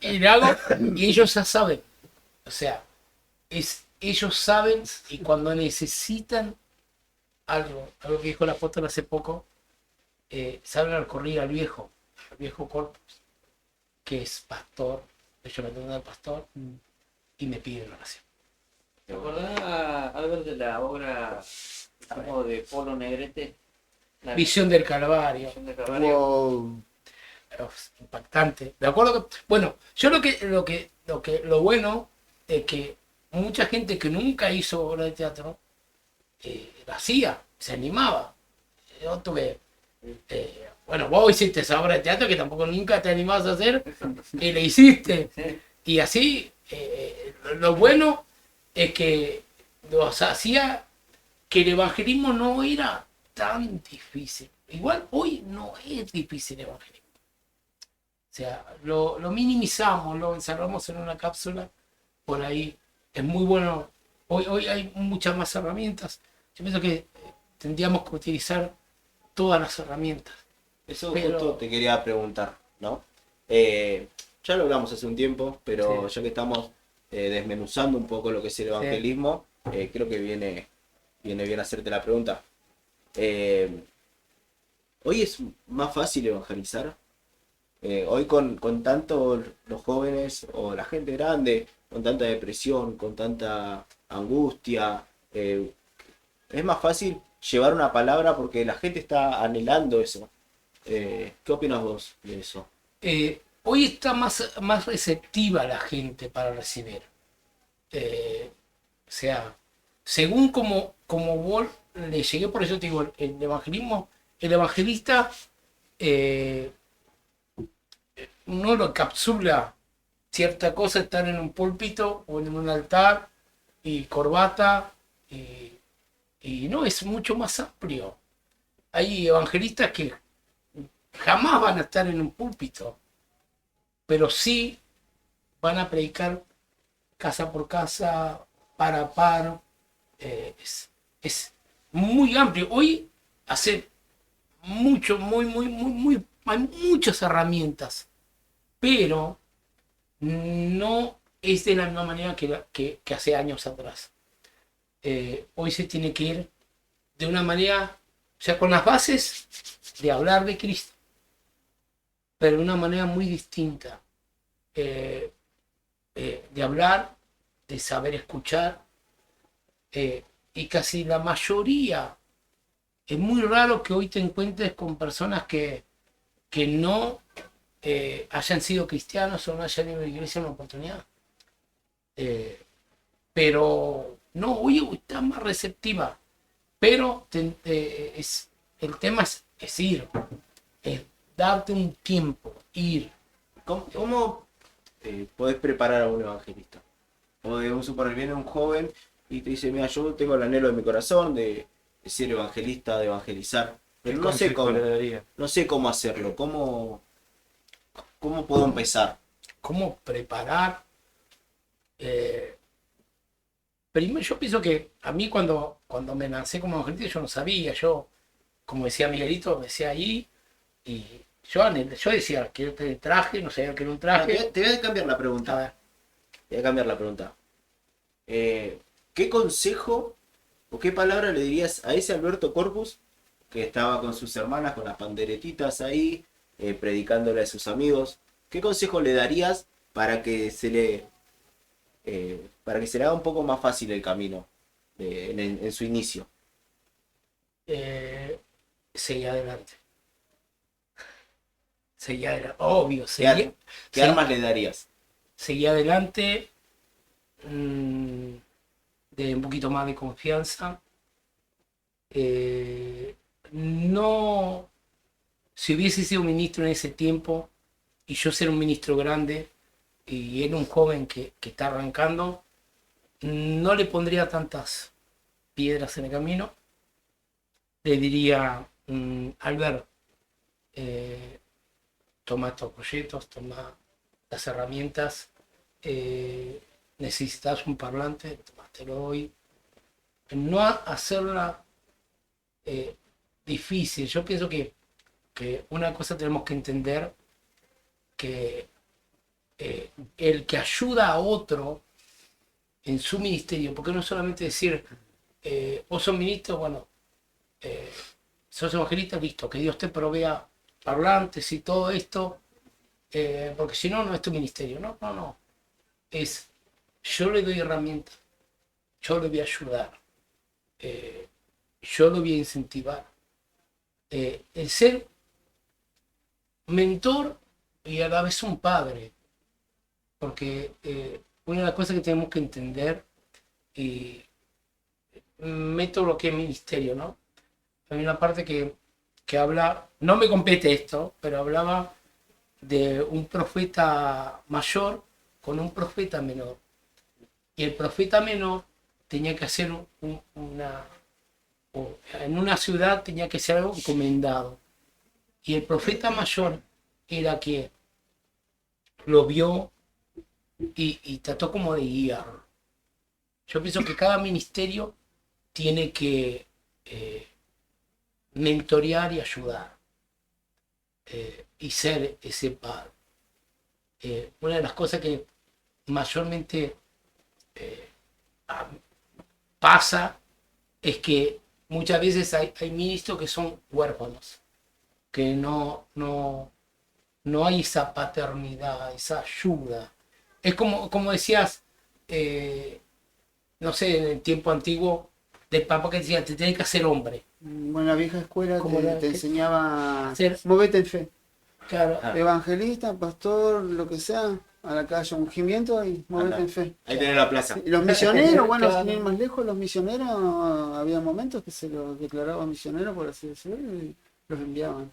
Y le hago, y ellos ya saben. O sea, ellos saben y cuando necesitan algo que dijo el apóstol hace poco, saben recurrir al viejo Corpus, que es pastor, yo me tengo al pastor y me piden oración. ¿Te acordás, Albert, de la obra como de Polo Negrete? La Visión del Calvario. Visión del Calvario. Wow. Impactante. De acuerdo que, bueno, yo lo bueno es que mucha gente que nunca hizo obra de teatro la hacía, se animaba. Yo tuve, bueno, vos hiciste esa obra de teatro que tampoco nunca te animabas a hacer y la hiciste. Sí. Y así, lo bueno es que los hacía que el evangelismo no era tan difícil. Igual hoy no es difícil el evangelismo. O sea, lo minimizamos, lo encerramos en una cápsula, por ahí es muy bueno. Hoy hay muchas más herramientas. Yo pienso que tendríamos que utilizar todas las herramientas. Eso Pero- justo te quería preguntar, ¿no? Ya lo hablamos hace un tiempo, pero Sí. ya que estamos desmenuzando un poco lo que es el evangelismo, creo que viene bien hacerte la pregunta. ¿Hoy es más fácil evangelizar? Hoy con tanto los jóvenes o la gente grande, con tanta depresión, con tanta angustia, es más fácil llevar una palabra porque la gente está anhelando eso. ¿Qué opinas vos de eso? Hoy está más receptiva la gente para recibir. O sea, según como vos le llegué, por eso te digo, el evangelista no lo encapsula cierta cosa, estar en un púlpito o en un altar y corbata y no, es mucho más amplio. Hay evangelistas que jamás van a estar en un púlpito, pero sí van a predicar casa por casa, par a par. Es muy amplio. Hoy hace mucho, hay muchas herramientas, pero no es de la misma manera que hace años atrás. Hoy se tiene que ir de una manera, o sea, con las bases de hablar de Cristo, pero de una manera muy distinta. De hablar, de saber escuchar, y casi la mayoría, es muy raro que hoy te encuentres con personas que no hayan sido cristianos o no hayan ido a la iglesia en una oportunidad. Pero no, hoy está más receptiva, pero el tema es ir, es darte un tiempo, ir. ¿Cómo podés preparar a un evangelista? O de viene un joven y te dice, mira, yo tengo el anhelo de mi corazón de ser evangelista, de evangelizar, pero no sé cómo, no sé cómo hacerlo, cómo puedo empezar. ¿Cómo preparar? Primero yo pienso que a mí cuando me lancé como evangelista yo no sabía, yo, como decía Miguelito, me decía ahí, y yo decía, quiero tener traje, no sabía que era un traje. Te voy a cambiar la pregunta. A ver, Te voy a cambiar la pregunta. ¿Qué consejo o qué palabra le dirías a ese Alberto Corpus que estaba con sus hermanas, con las panderetitas ahí, predicándole a sus amigos? ¿Qué consejo le darías para que se le haga un poco más fácil el camino en su inicio? seguí adelante. Obvio, ¿Qué armas le darías? seguí adelante, de un poquito más de confianza. No, si hubiese sido ministro en ese tiempo y yo ser un ministro grande y él un joven que está arrancando, no le pondría tantas piedras en el camino. Le diría, Albert, toma estos proyectos, toma las herramientas, necesitas un parlante, te lo doy. No hacerla difícil. Yo pienso que una cosa tenemos que entender, que el que ayuda a otro en su ministerio, porque no es solamente decir, vos sos ministro, bueno, sos evangelista, listo, que Dios te provea parlantes y todo esto, porque si no, no es tu ministerio. No. Es, yo le doy herramientas, yo le voy a ayudar, yo lo voy a incentivar. El ser mentor y a la vez un padre, porque una de las cosas que tenemos que entender, y meto lo que es ministerio, ¿no? Hay una parte que habla, no me compete esto, pero hablaba de un profeta mayor con un profeta menor. Y el profeta menor tenía que hacer en una ciudad tenía que ser algo encomendado. Y el profeta mayor era que lo vio y trató como de guiarlo. Yo pienso que cada ministerio tiene que mentorear y ayudar, y ser ese padre. Una de las cosas que mayormente pasa es que muchas veces hay ministros que son huérfanos, que no hay esa paternidad, esa ayuda. Es como decías, no sé, en el tiempo antiguo, del papá que decía, te tenés que hacer hombre. Bueno, la vieja escuela te enseñaba a Ser- movete en fe. Claro, Evangelista, pastor, lo que sea, a la calle, ungimiento y movete en fe. Ahí tenés la plaza. Y los misioneros, bueno, Claro. sin ir más lejos, los misioneros, había momentos que se los declaraban misioneros, por así decirlo, y los enviaban.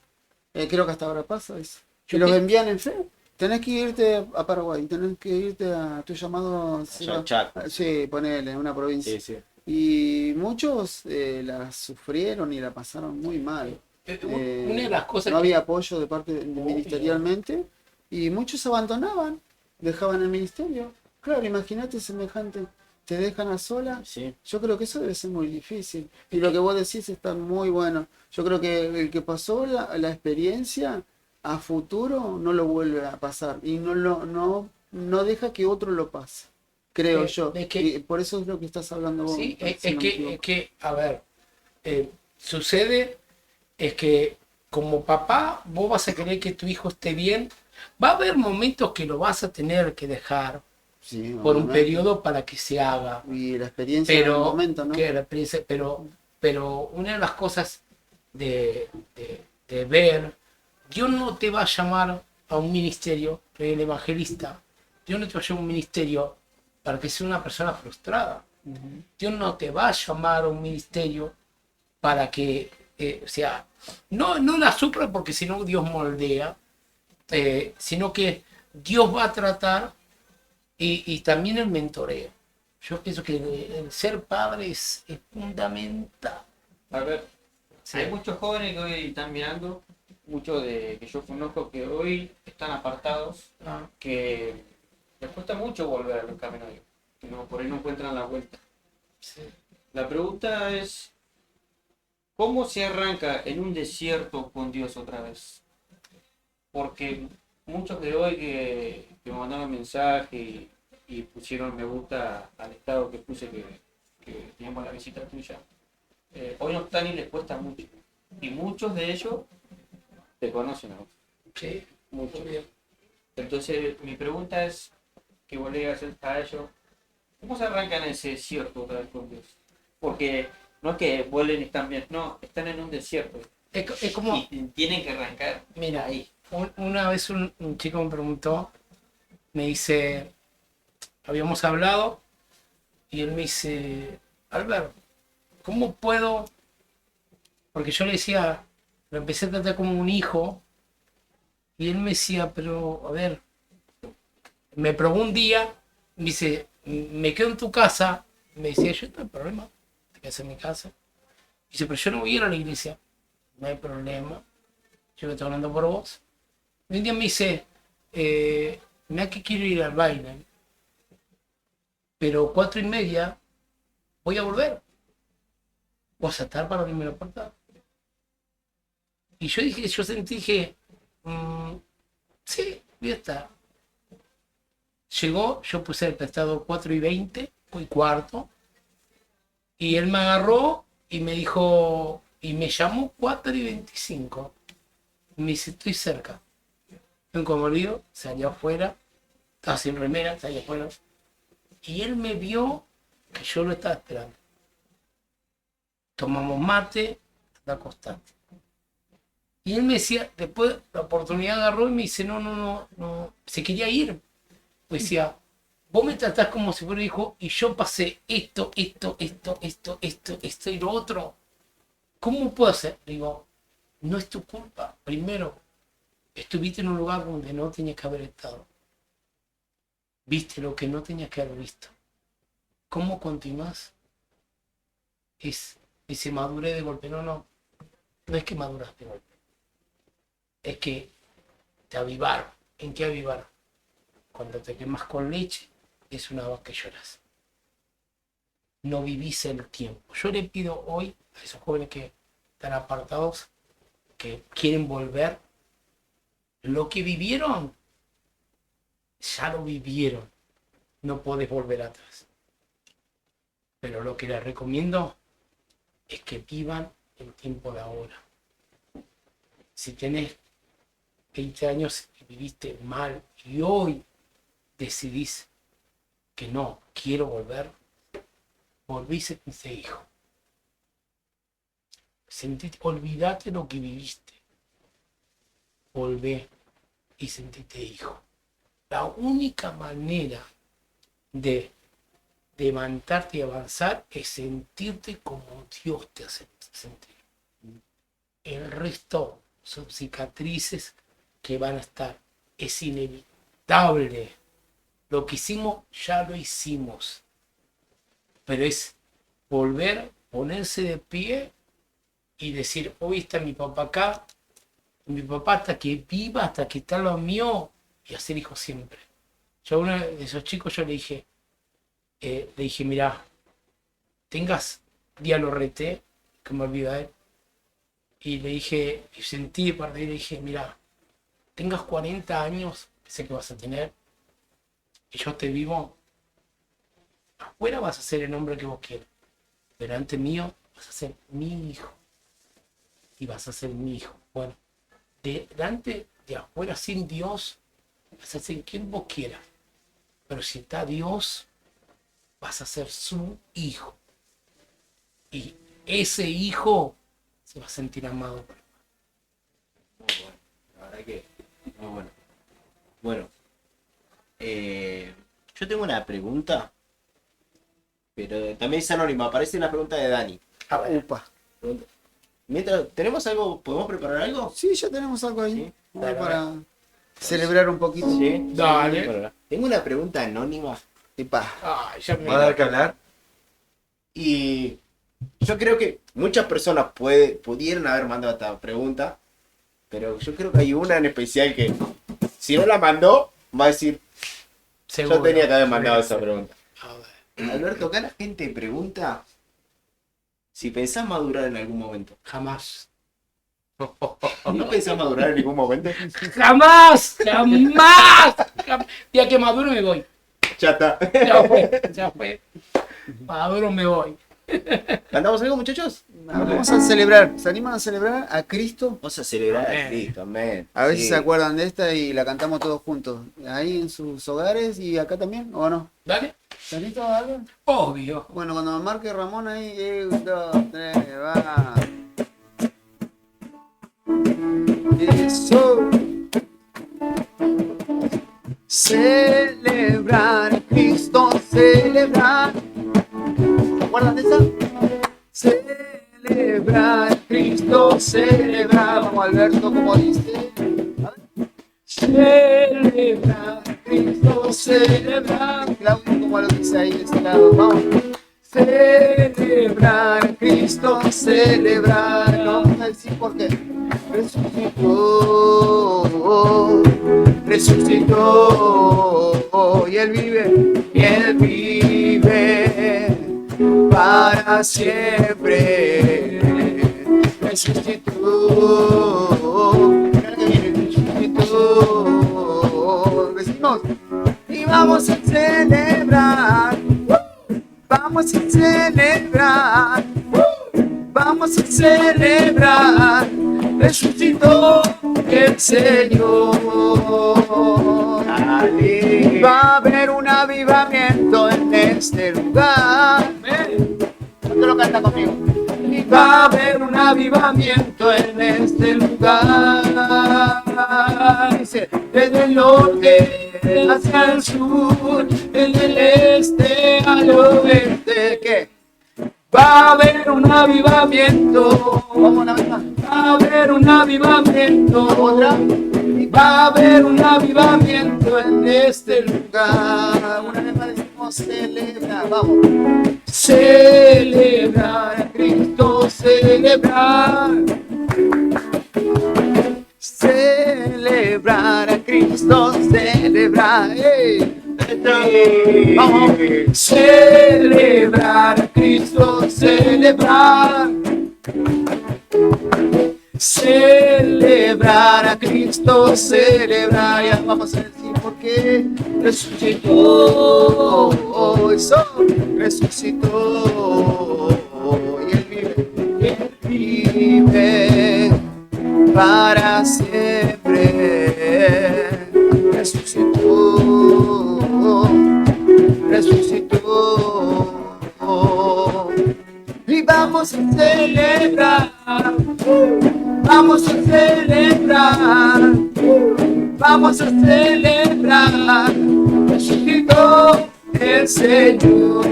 Creo que hasta ahora pasa eso. Y los envían en fe. Tenés que irte a Paraguay, tenés que irte a tu llamado. Chaco. Sí, ponele, una provincia. Sí. Y muchos la sufrieron y la pasaron muy mal. una de las cosas No que- había apoyo de parte ministerialmente y muchos abandonaban, dejaban el ministerio. Claro, imagínate semejante, te dejan a sola. Sí. Yo creo que eso debe ser muy difícil. Y lo que vos decís está muy bueno. Yo creo que el que pasó la experiencia a futuro no lo vuelve a pasar. Y no no deja que otro lo pase, creo Es yo. que- Y por eso es lo que estás hablando vos. Sí, si no me es equivoco. que, a ver, sucede es que como papá vos vas a querer que tu hijo esté bien. Va a haber momentos que lo vas a tener que dejar Sí, por un obviamente. periodo para que se haga. Y la experiencia en el Pero, momento, ¿no? pero una de las cosas de ver, Dios no te va a llamar a un ministerio, el evangelista, Dios no te va a llamar a un ministerio para que seas una persona frustrada. Dios no te va a llamar a un ministerio para que, o sea, no la sufra porque si no Dios moldea, sino que Dios va a tratar y también el mentoreo. Yo pienso que el ser padre es fundamental. A ver, Sí. hay muchos jóvenes que hoy están mirando, muchos que yo conozco que hoy están apartados, Ah, que les cuesta mucho volver a los caminos, que no, por ahí no encuentran la vuelta. sí. La pregunta es, ¿cómo se arranca en un desierto con Dios otra vez? Porque muchos de hoy que me mandaron mensaje y pusieron me gusta al estado que puse que teníamos la visita tuya, hoy no están y les cuesta mucho. Y muchos de ellos te conocen a vos, Sí, muchos. muy bien. Entonces mi pregunta es, que vos le digas a ellos, ¿cómo se arrancan ese desierto otra vez con Dios? Porque no es que vuelen y están bien, no, están en un desierto Es como, y tienen que arrancar mira, ahí. una vez un chico me preguntó, me dice, habíamos hablado, y él me dice, Albert, ¿cómo puedo? Porque yo le decía, lo empecé a tratar como un hijo, y él me decía, pero, a ver, me probó un día, me dice, me quedo en tu casa, me decía, yo no hay problema, te quedas en mi casa. Dice, pero yo no voy a ir a la iglesia, no hay problema, yo estoy hablando por vos. Y un día me dice, mira que quiero ir al baile, pero 4:30 voy a volver. ¿Vas a estar para abrirme la puerta? Y yo sentí, dije, sí, voy a estar. Llegó, yo puse el prestado 4:20, y cuarto, y él me agarró y me dijo, y me llamó 4:25. Y me dice, estoy cerca. Nunca me olvido, salió afuera, estaba sin remera, salió afuera. Y él me vio que yo lo estaba esperando. Tomamos mate, anda acostate. Y él me decía, después la oportunidad agarró y me dice, no, se quería ir. Pues decía, vos me tratás como si fuera hijo y yo pasé esto y lo otro. ¿Cómo puedo hacer? Digo, no es tu culpa. Primero, estuviste en un lugar donde no tenías que haber estado. Viste lo que no tenías que haber visto. ¿Cómo continúas? Ese madurez de golpe. No es que maduras de golpe. Es que te avivaron. ¿En qué avivaron? Cuando te quemas con leche, es una voz que lloras. No vivís el tiempo. Yo le pido hoy a esos jóvenes que están apartados, que quieren volver, lo que vivieron, ya lo vivieron. No podés volver atrás. Pero lo que les recomiendo es que vivan el tiempo de ahora. Si tenés 20 años y viviste mal y hoy decidís que no, quiero volver, volví y sentiste hijo. Olvídate lo que viviste. Volvé y sentiste hijo. La única manera de levantarte y avanzar es sentirte como Dios te hace sentir. El resto son cicatrices que van a estar. Es inevitable. Lo que hicimos, ya lo hicimos. Pero es volver, ponerse de pie y decir, hoy está mi papá acá, mi papá hasta que viva, hasta que está lo mío, y hacer hijo siempre. Yo a uno de esos chicos yo le dije, mirá, día lo reté, que me olvida él, y le dije, y sentí de parte de él, le dije, mirá, tengas 40 años, sé que vas a tener, y yo te vivo, afuera vas a ser el hombre que vos quieras, pero ante mío vas a ser mi hijo. Y vas a ser mi hijo. Bueno, delante de afuera sin Dios, vas a ser quien vos quieras. Pero si está Dios, vas a ser su hijo. Y ese hijo se va a sentir amado. Muy bueno, la verdad que muy bueno. Bueno, yo tengo una pregunta, pero también es anónima, aparece la pregunta de Dani. Upa. Mientras, ¿tenemos algo? ¿Podemos preparar algo? Sí, ya tenemos algo ahí. Sí. Algo Dale, para celebrar un poquito. Sí. Dale. Bueno, tengo una pregunta anónima Epa. Ay, ya me... ¿Va a dar que hablar? y yo creo que muchas personas pudieron haber mandado esta pregunta, pero yo creo que hay una en especial que si no la mandó, va a decir, Seguro. yo tenía que haber mandado esa pregunta. A ver, Alberto, acá la gente pregunta si pensás madurar en algún momento. jamás. ¿No pensás madurar en ningún momento? ¡Jamás! ¡Jamás! Día que maduro me voy. Ya está. Ya fue, ya fue. Maduro me voy. ¿Cantamos algo, muchachos? Vamos a celebrar. ¿Se animan a celebrar a Cristo? Vamos a celebrar a Amén. Cristo, amén. A ver Sí. si se acuerdan de esta y la cantamos todos juntos. Ahí en sus hogares y acá también, ¿o no? ¿Dale? ¿Están listos, Albert? Obvio. Bueno, cuando me marque Ramón ahí, 1, 2, 3, va. Eso. Celebrar a Cristo, celebrar. ¿Se acuerdan de esa? Celebrar a Cristo, celebrar. Vamos, Alberto, como dice. A ver. Celebrar a Cristo, celebrar. Claudio, como lo dice ahí de ese lado. Vamos. Celebrar a Cristo, celebrar. No vamos a decir por qué. Resucitó, resucitó, y Él vive para siempre. Resucitó, mira que viene, resucitó. Decimos, y vamos a celebrar. Vamos a celebrar, vamos a celebrar, resucitó el Señor. Dale. Va a haber un avivamiento en este lugar. ¿Cuánto lo canta conmigo? Va a haber un avivamiento en este lugar. Dice, desde el norte hacia el sur, desde el este al oeste. ¿Qué? Va a haber un avivamiento. Vamos a ver. Va a haber un avivamiento. Otra. Va a haber un avivamiento en este lugar. Una vez más decimos celebrar. Vamos. Celebrar a Cristo, celebrar. Celebrar a Cristo, celebrar. ¡Ey! Vamos. Celebrar a Cristo, celebrar. Celebrar a Cristo, celebrar. Ya vamos a decir por qué resucitó. Eso, resucitó. Y Él vive para siempre. Resucitó, resucitó. Y vamos a celebrar, vamos a celebrar, vamos a celebrar. Resucitó el Señor.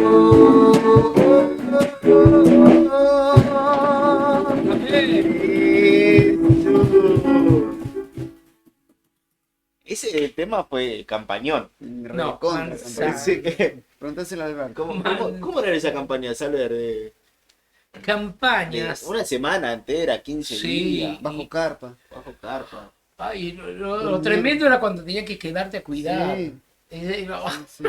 Ese tema fue campañón. No, Recontra, manzana. campaña. Sí. Pregúntaselo al Alberto. ¿Cómo era esa campaña, Salver? De Campañas. una semana entera, 15 Sí. días, Bajo carpa. bajo carpa. Ay, lo tremendo era cuando tenía que quedarte a cuidar. Sí, Y no, sí.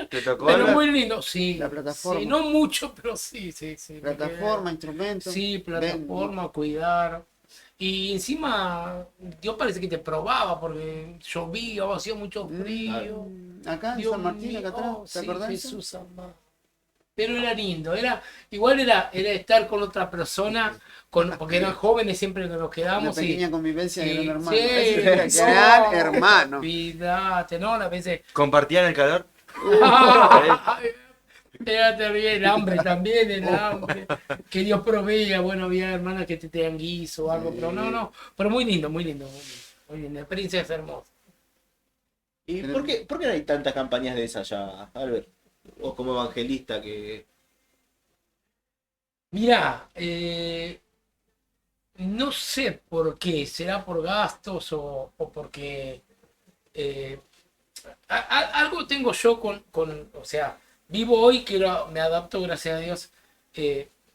¿Te tocó pero hablar? muy lindo, sí. La plataforma. Sí, no mucho, pero sí, sí, sí. Plataforma, instrumento. Sí, plataforma, cuidar. Y encima, Dios parece que te probaba porque llovía o hacía mucho frío. Acá en Dios San Martín, acá mío, atrás, oh, ¿te sí, acordás? Jesús amado. Pero era lindo, igual era estar con otra persona, porque eran jóvenes siempre que nos Una quedamos pequeña convivencia de gran sí, hermano. Ese era no, gran hermano. olvídate, ¿no? A veces ¿Compartían el calor? era terrible, el hambre también, el hambre. Que Dios proveía, bueno, había hermanas que te tenían guiso o algo, pero no, pero muy lindo, muy lindo, muy lindo. Muy lindo. La experiencia es hermosa. ¿Y por qué no hay tantas campañas de esas ya, Albert? O como evangelista que... Mirá, no sé por qué, será por gastos o porque eh, algo tengo yo o sea, vivo hoy que me adapto, gracias a Dios.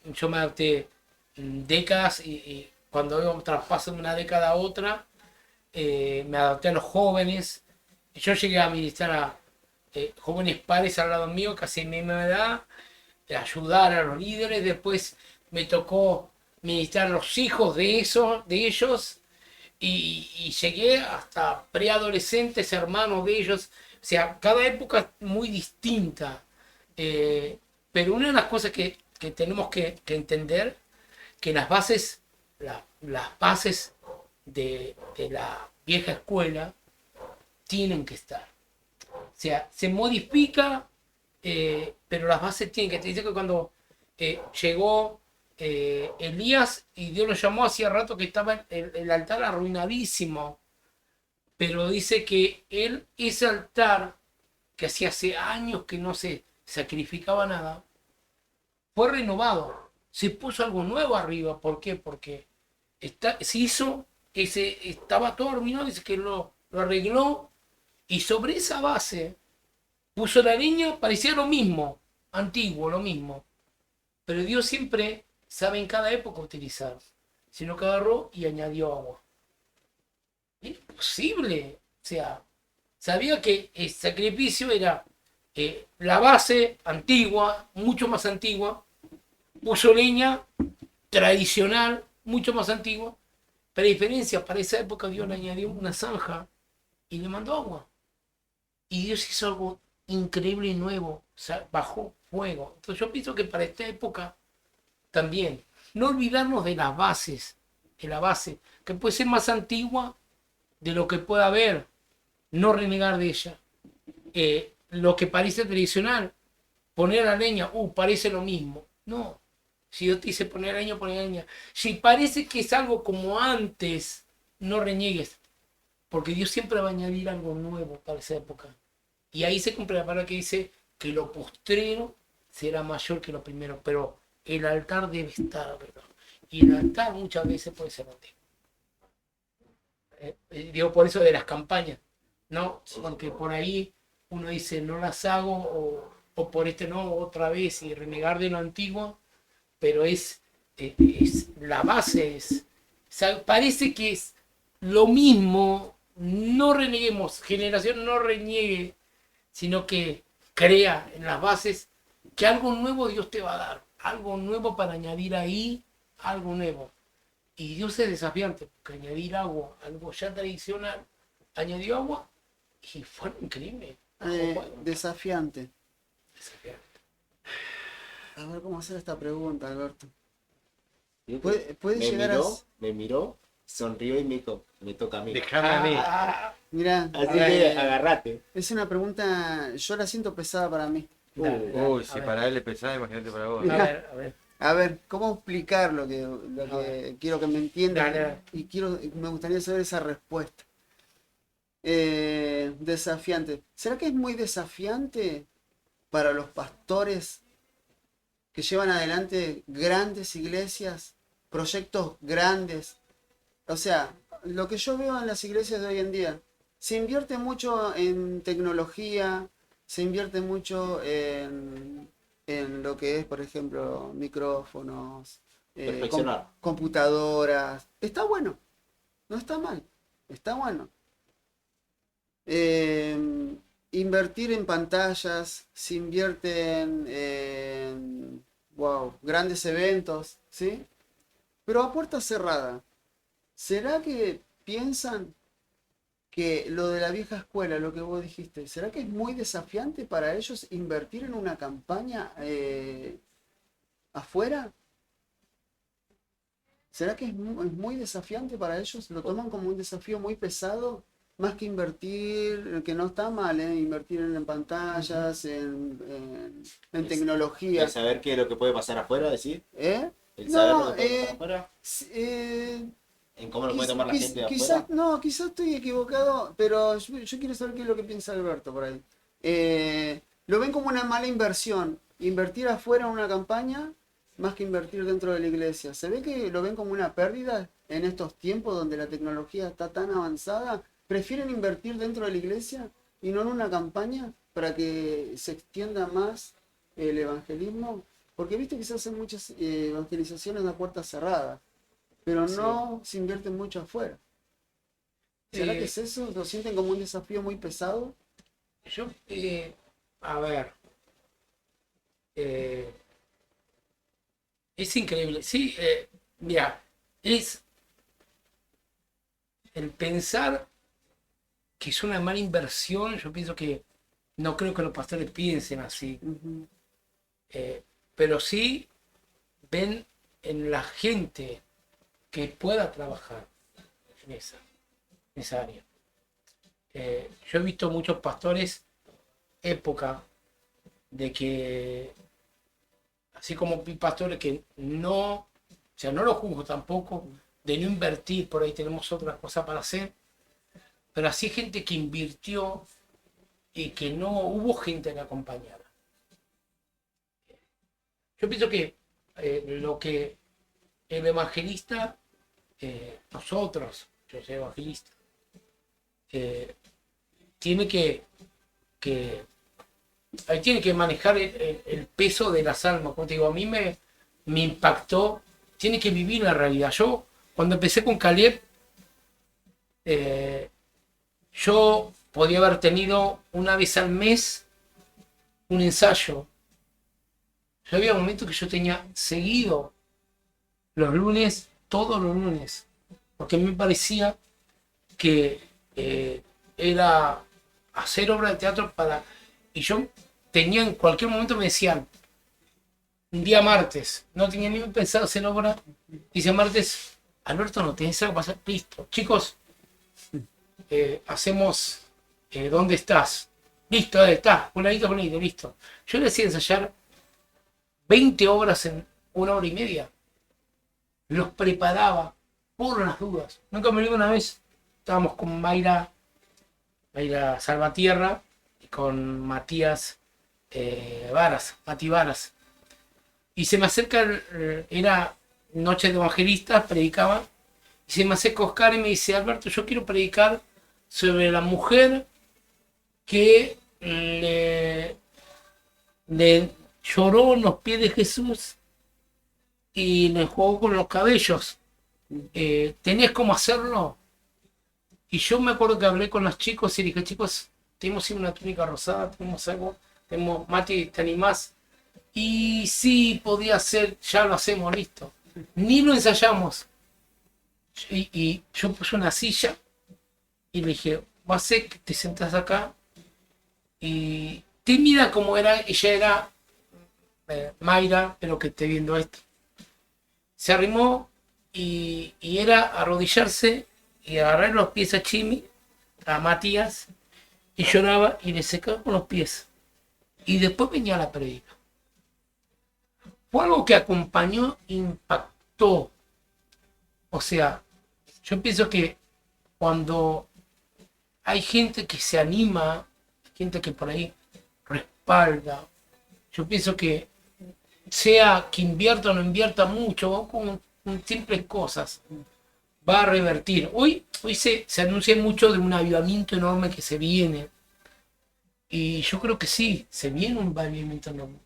Yo me adapté décadas y cuando yo traspaso de una década a otra, me adapté a los jóvenes. Yo llegué a ministrar a jóvenes pares al lado mío, casi mi misma edad, ayudar a los líderes. Después me tocó ministrar a los hijos de ellos y llegué hasta preadolescentes, hermanos de ellos. O sea, cada época es muy distinta. Pero una de las cosas que tenemos que entender, que las bases, las bases de la vieja escuela tienen que estar. O sea, se modifica, pero las bases tienen que estar. Dice que cuando llegó Elías y Dios lo llamó, hacía rato que estaba el altar arruinadísimo. Pero dice que ese altar, que hacía hace años que no se sacrificaba nada, fue renovado. Se puso algo nuevo arriba. ¿Por qué? Porque se hizo, estaba todo arruinado, dice que lo arregló. Y sobre esa base puso la leña, parecía lo mismo, antiguo, lo mismo. Pero Dios siempre sabe en cada época utilizar. Sino que agarró y añadió agua. Es posible. O sea, sabía que el sacrificio era la base antigua, mucho más antigua. Puso leña tradicional, mucho más antigua. Pero a diferencia, para esa época Dios le añadió una zanja y le mandó agua. Y Dios hizo algo increíble y nuevo. O sea, bajó fuego. Entonces yo pienso que para esta época también, no olvidarnos de las bases, de la base, que puede ser más antigua de lo que pueda haber, no renegar de ella. Lo que parece tradicional, poner la leña, parece lo mismo. No, si Dios te dice poner leña, poner leña. Si parece que es algo como antes, no reniegues, porque Dios siempre va a añadir algo nuevo para esa época. Y ahí se cumple la palabra que dice que lo postrero será mayor que lo primero, pero el altar debe estar, ¿verdad? Y el altar muchas veces puede ser antiguo. Digo por eso de las campañas, ¿no? Porque por ahí uno dice no las hago o por no otra vez y renegar de lo antiguo, pero es la base, parece que es lo mismo. No reneguemos, generación no reniegue, sino que crea en las bases que algo nuevo Dios te va a dar, algo nuevo para añadir ahí, algo nuevo. Y Dios es desafiante, porque añadir agua, algo ya tradicional, añadió agua y fue increíble. Desafiante. A ver cómo hacer esta pregunta, Alberto. ¿Puede llegar Me miró, sonrió y me dijo, me toca a mí. Déjame a mí. Mirá, Así que agarrate. es una pregunta, yo la siento pesada para mí. Dale, Uy, a si ver. para él es pesado, imagínate para vos. A ver. A ver, ¿cómo explicar lo que quiero que me entiendan? Dale. Y me gustaría saber esa respuesta. Desafiante. ¿Será que es muy desafiante para los pastores que llevan adelante grandes iglesias, proyectos grandes? O sea, lo que yo veo en las iglesias de hoy en día, se invierte mucho en tecnología, se invierte mucho en lo que es, por ejemplo, micrófonos, Perfeccionar. computadoras. Está bueno, no está mal, está bueno. Invertir en pantallas, se invierte en grandes eventos, ¿sí? Pero a puerta cerrada. ¿será que piensan que lo de la vieja escuela, lo que vos dijiste, será que es muy desafiante para ellos invertir en una campaña afuera? ¿Será que es muy desafiante para ellos? ¿Lo toman como un desafío muy pesado? Más que invertir, que no está mal, invertir en pantallas, en tecnología. ¿El saber qué es lo que puede pasar afuera, decir? ¿Eh? ¿El saber lo No, que puede pasar afuera? ¿En cómo lo puede tomar la gente de afuera? Quizás estoy equivocado, pero yo quiero saber qué es lo que piensa Alberto por ahí. Lo ven como una mala inversión, invertir afuera en una campaña más que invertir dentro de la iglesia. ¿Se ve que lo ven como una pérdida en estos tiempos donde la tecnología está tan avanzada? ¿Prefieren invertir dentro de la iglesia y no en una campaña para que se extienda más el evangelismo? Porque viste que se hacen muchas evangelizaciones a puerta cerrada, pero no se invierte mucho afuera. ¿Será que es eso? ¿Lo sienten como un desafío muy pesado? Yo, a ver, es increíble. Sí, mira, es el pensar que es una mala inversión. Yo pienso que no creo que los pastores piensen así, Ujú. pero sí ven en la gente que pueda trabajar en esa área. Yo he visto muchos pastores, época de que, así como vi pastores que no, o sea, no lo juzgo tampoco, de no invertir, por ahí tenemos otras cosas para hacer, pero así gente que invirtió y que no hubo gente que acompañara. Yo pienso que lo que el evangelista, nosotros, yo soy evangelista, tiene que ahí tiene que manejar el peso de las almas. Como te digo, a mí me impactó, tiene que vivir la realidad. Yo, cuando empecé con Caleb, yo podía haber tenido una vez al mes un ensayo. Yo había momentos que yo tenía seguido los lunes, todos los lunes, porque me parecía que era hacer obra de teatro para... Y yo tenía, en cualquier momento me decían, un día martes, no tenía ni pensado hacer obra, dice martes, Alberto, no tenés algo para hacer, listo, chicos, hacemos, ¿dónde estás? Listo, ¿dónde estás? Fulanito, listo. Yo le hacía ensayar 20 obras en 1 hora y media. Los preparaba por las dudas. Nunca me olvidé una vez, estábamos con Mayra Salvatierra y con Matías Mati Varas. Y se me acerca, era noche de evangelistas, predicaba, y se me acerca Oscar y me dice, Alberto, yo quiero predicar sobre la mujer que le lloró en los pies de Jesús y le jugó con los cabellos. ¿Tenés cómo hacerlo? Y yo me acuerdo que hablé con los chicos y dije, chicos, tenemos una túnica rosada, tenemos algo, tenemos, Mati, ¿te animás? Y sí, podía ser, ya lo hacemos, listo. Ni lo ensayamos. Y yo puse una silla y le dije, va a ser que te sentás acá. Y tímida como era, ella era Mayra, pero que esté viendo esto. Se arrimó y era arrodillarse y agarrar los pies a Chimi, a Matías, y lloraba y le secaba con los pies. Y después venía la predica. Fue algo que acompañó, impactó. O sea, yo pienso que cuando hay gente que se anima, gente que por ahí respalda, yo pienso que sea que invierta o no invierta mucho, o con simples cosas, va a revertir. Hoy se anuncia mucho de un avivamiento enorme que se viene. Y yo creo que sí, se viene un avivamiento enorme.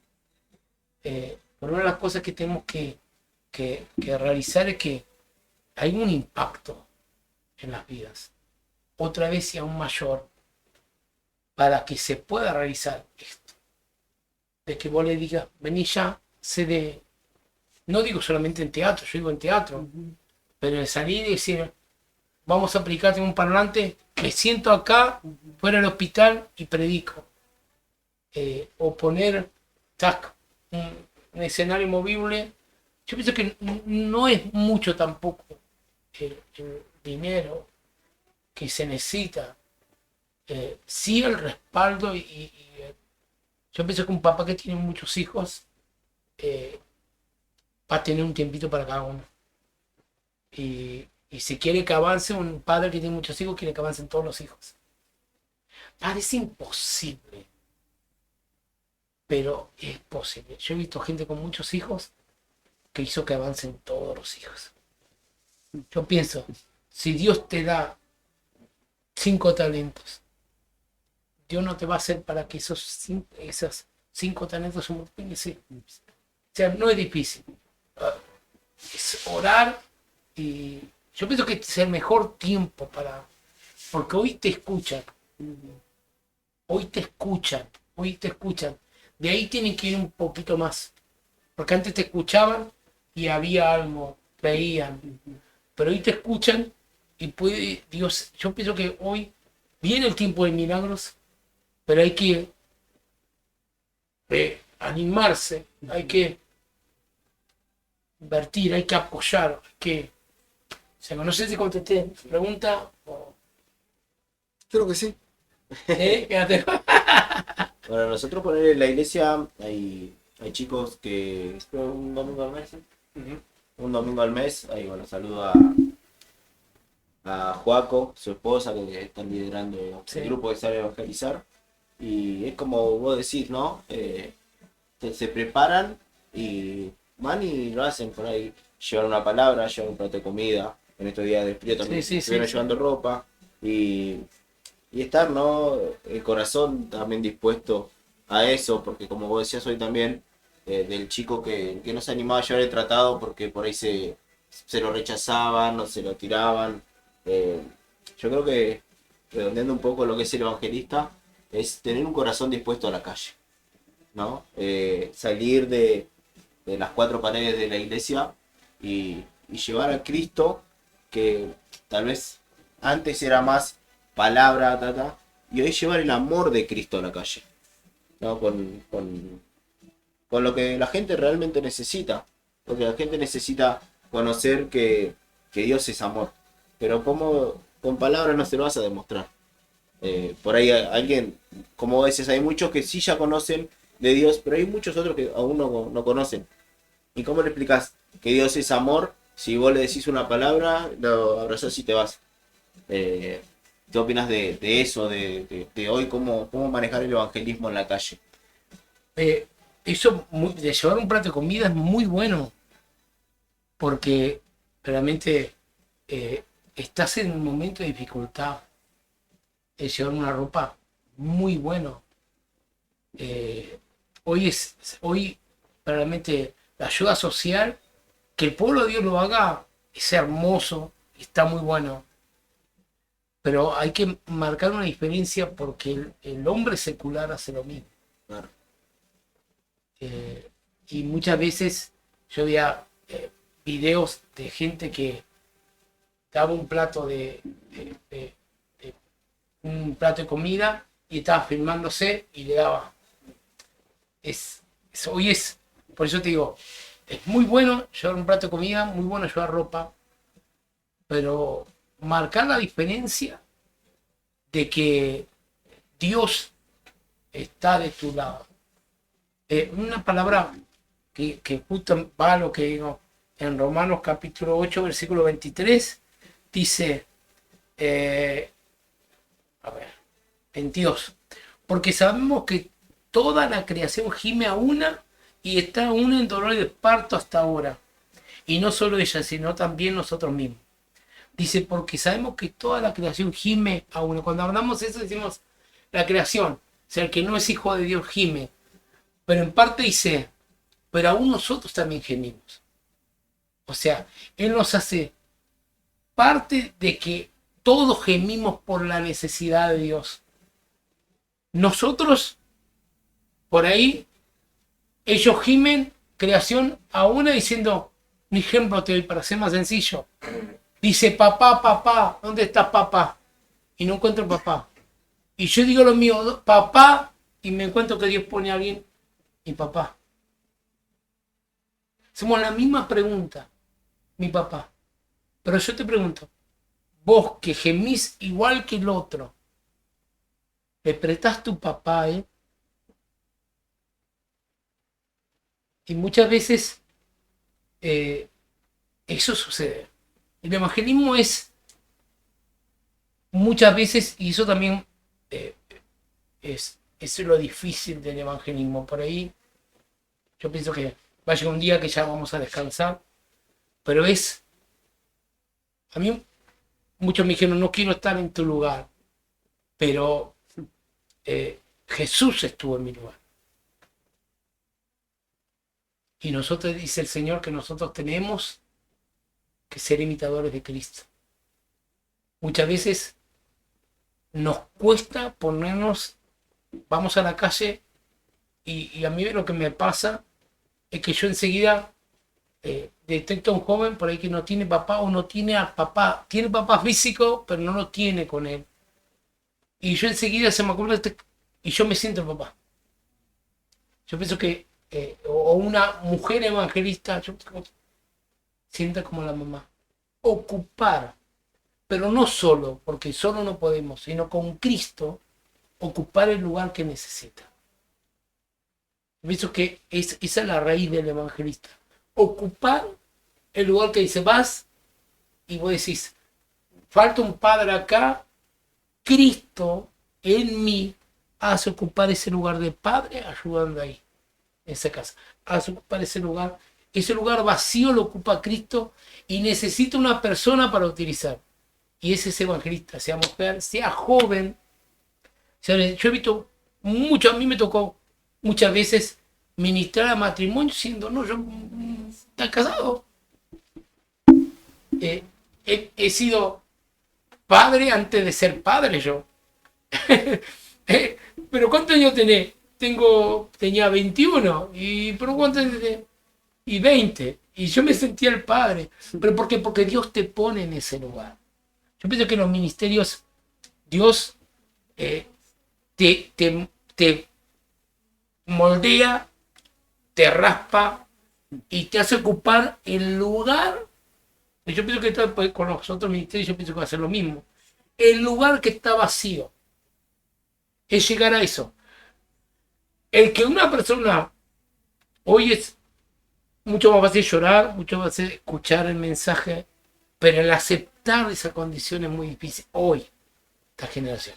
Pero una de las cosas que tenemos que realizar es que hay un impacto en las vidas. Otra vez y aún mayor. Para que se pueda realizar esto. De que vos le digas, vení ya, no digo solamente en teatro, yo digo en teatro. Pero de salir y decir, vamos a aplicarte un parlante, me siento acá, fuera del hospital y predico. O poner, tac, un escenario movible. Yo pienso que no es mucho tampoco el dinero que se necesita. Sí el respaldo yo pienso que un papá que tiene muchos hijos va a tener un tiempito para cada uno. Y si quiere que avance, un padre que tiene muchos hijos quiere que avancen todos los hijos. Parece imposible, pero es posible. Yo he visto gente con muchos hijos que hizo que avancen todos los hijos. Yo pienso, si Dios te da 5 talentos, Dios no te va a hacer para que esos 5 talentos se multipliquen. Sí. O sea, no es difícil. Es orar y yo pienso que es el mejor tiempo porque hoy te escuchan. Hoy te escuchan. De ahí tienen que ir un poquito más. Porque antes te escuchaban y había algo, veían. Pero hoy te escuchan y puede Dios. Yo pienso que hoy viene el tiempo de milagros, pero hay que animarse, hay que invertir, hay que apoyar, o sea, no sé si contesté tu pregunta o... Creo que sí. Quédate. Bueno, nosotros poner en la iglesia hay chicos que un domingo al mes, ¿sí? Un domingo al mes, ahí bueno, saludo a Joaco, su esposa, que están liderando Sí. el grupo que sale a evangelizar. Y es como vos decís, ¿no? Se preparan y van y lo hacen por ahí. Llevan una palabra, llevan un plato de comida. En estos días de frío también Sí, estuvieron sí. llevando ropa. Y estar, ¿no? El corazón también dispuesto a eso, porque como vos decías hoy también, del chico que no se animaba a llevar el tratado porque por ahí se lo rechazaban o se lo tiraban. Yo creo que, redondeando un poco lo que es el evangelista, es tener un corazón dispuesto a la calle, ¿no? Salir de las 4 paredes de la iglesia y llevar a Cristo, que tal vez antes era más palabra, y hoy llevar el amor de Cristo a la calle, ¿no? Con lo que la gente realmente necesita, porque la gente necesita conocer que Dios es amor, pero como con palabras no se lo vas a demostrar. Por ahí alguien, como decías, hay muchos que sí ya conocen de Dios, pero hay muchos otros que aún no conocen. ¿Y cómo le explicas que Dios es amor si vos le decís una palabra, lo abrazás y te vas? ¿Qué opinas de eso, de hoy, cómo manejar el evangelismo en la calle? Eso de llevar un plato de comida es muy bueno, porque realmente estás en un momento de dificultad. Llevar una ropa muy bueno. Hoy realmente la ayuda social, que el pueblo de Dios lo haga, es hermoso, está muy bueno. Pero hay que marcar una diferencia porque el hombre secular hace lo mismo. Claro. Y muchas veces yo veía videos de gente que daba un plato un plato de comida y estaba filmándose y le daba. Por eso te digo, es muy bueno llevar un plato de comida, muy bueno llevar ropa, pero marcar la diferencia de que Dios está de tu lado. Una palabra que justo va a lo que digo en Romanos capítulo 8, versículo 23, dice, en Dios, porque sabemos que toda la creación gime a una y está una en dolor de parto hasta ahora. Y no solo ella, sino también nosotros mismos. Dice, porque sabemos que toda la creación gime a una. Cuando hablamos de eso decimos la creación, o sea, el que no es hijo de Dios gime. Pero en parte dice, pero aún nosotros también gemimos. O sea, Él nos hace parte de que todos gemimos por la necesidad de Dios. Nosotros, por ahí, ellos gimen creación a una diciendo, un ejemplo te doy para ser más sencillo. Dice, papá, papá, ¿dónde está papá? Y no encuentro papá. Y yo digo lo mío, papá, y me encuentro que Dios pone a alguien, mi papá. Hacemos la misma pregunta, mi papá. Pero yo te pregunto, vos que gemís igual que el otro, ¿le prestás tu papá a él? Y muchas veces eso sucede. El evangelismo es muchas veces, y eso también es lo difícil del evangelismo. Por ahí yo pienso que va a llegar un día que ya vamos a descansar, pero a mí muchos me dijeron, no quiero estar en tu lugar, pero Jesús estuvo en mi lugar. Y nosotros, dice el Señor, que nosotros tenemos que ser imitadores de Cristo. Muchas veces nos cuesta ponernos, vamos a la calle y a mí lo que me pasa es que yo enseguida detecto a un joven por ahí que no tiene papá o no tiene a papá, tiene papá físico pero no lo tiene con él. Y yo enseguida se me acuerda y yo me siento el papá. Yo pienso que o una mujer evangelista, yo sienta como la mamá. Ocupar, pero no solo, porque solo no podemos, sino con Cristo, ocupar el lugar que necesita. Yo pienso que esa es la raíz del evangelista. Ocupar el lugar que dice, vas y vos decís, falta un padre acá, Cristo en mí hace ocupar ese lugar de padre ayudando ahí. En esa casa, hace ocupar ese lugar vacío lo ocupa Cristo y necesita una persona para utilizar. Y ese es evangelista, sea mujer, sea joven. Yo he visto mucho, a mí me tocó muchas veces ministrar a matrimonio siendo, no, yo estoy casado. He sido padre antes de ser padre yo. Pero ¿cuántos años tenés? Tenía 21, pero ¿cuántos años tenés? Y 20, y yo me sentía el padre. ¿Pero por qué? Porque Dios te pone en ese lugar. Yo pienso que en los ministerios Dios te moldea, te raspa y te hace ocupar el lugar. Y yo pienso que con los otros ministerios yo pienso que va a ser lo mismo. El lugar que está vacío. Es llegar a eso. El que una persona hoy es mucho más fácil llorar, mucho más fácil escuchar el mensaje, pero el aceptar esa condición es muy difícil hoy, esta generación.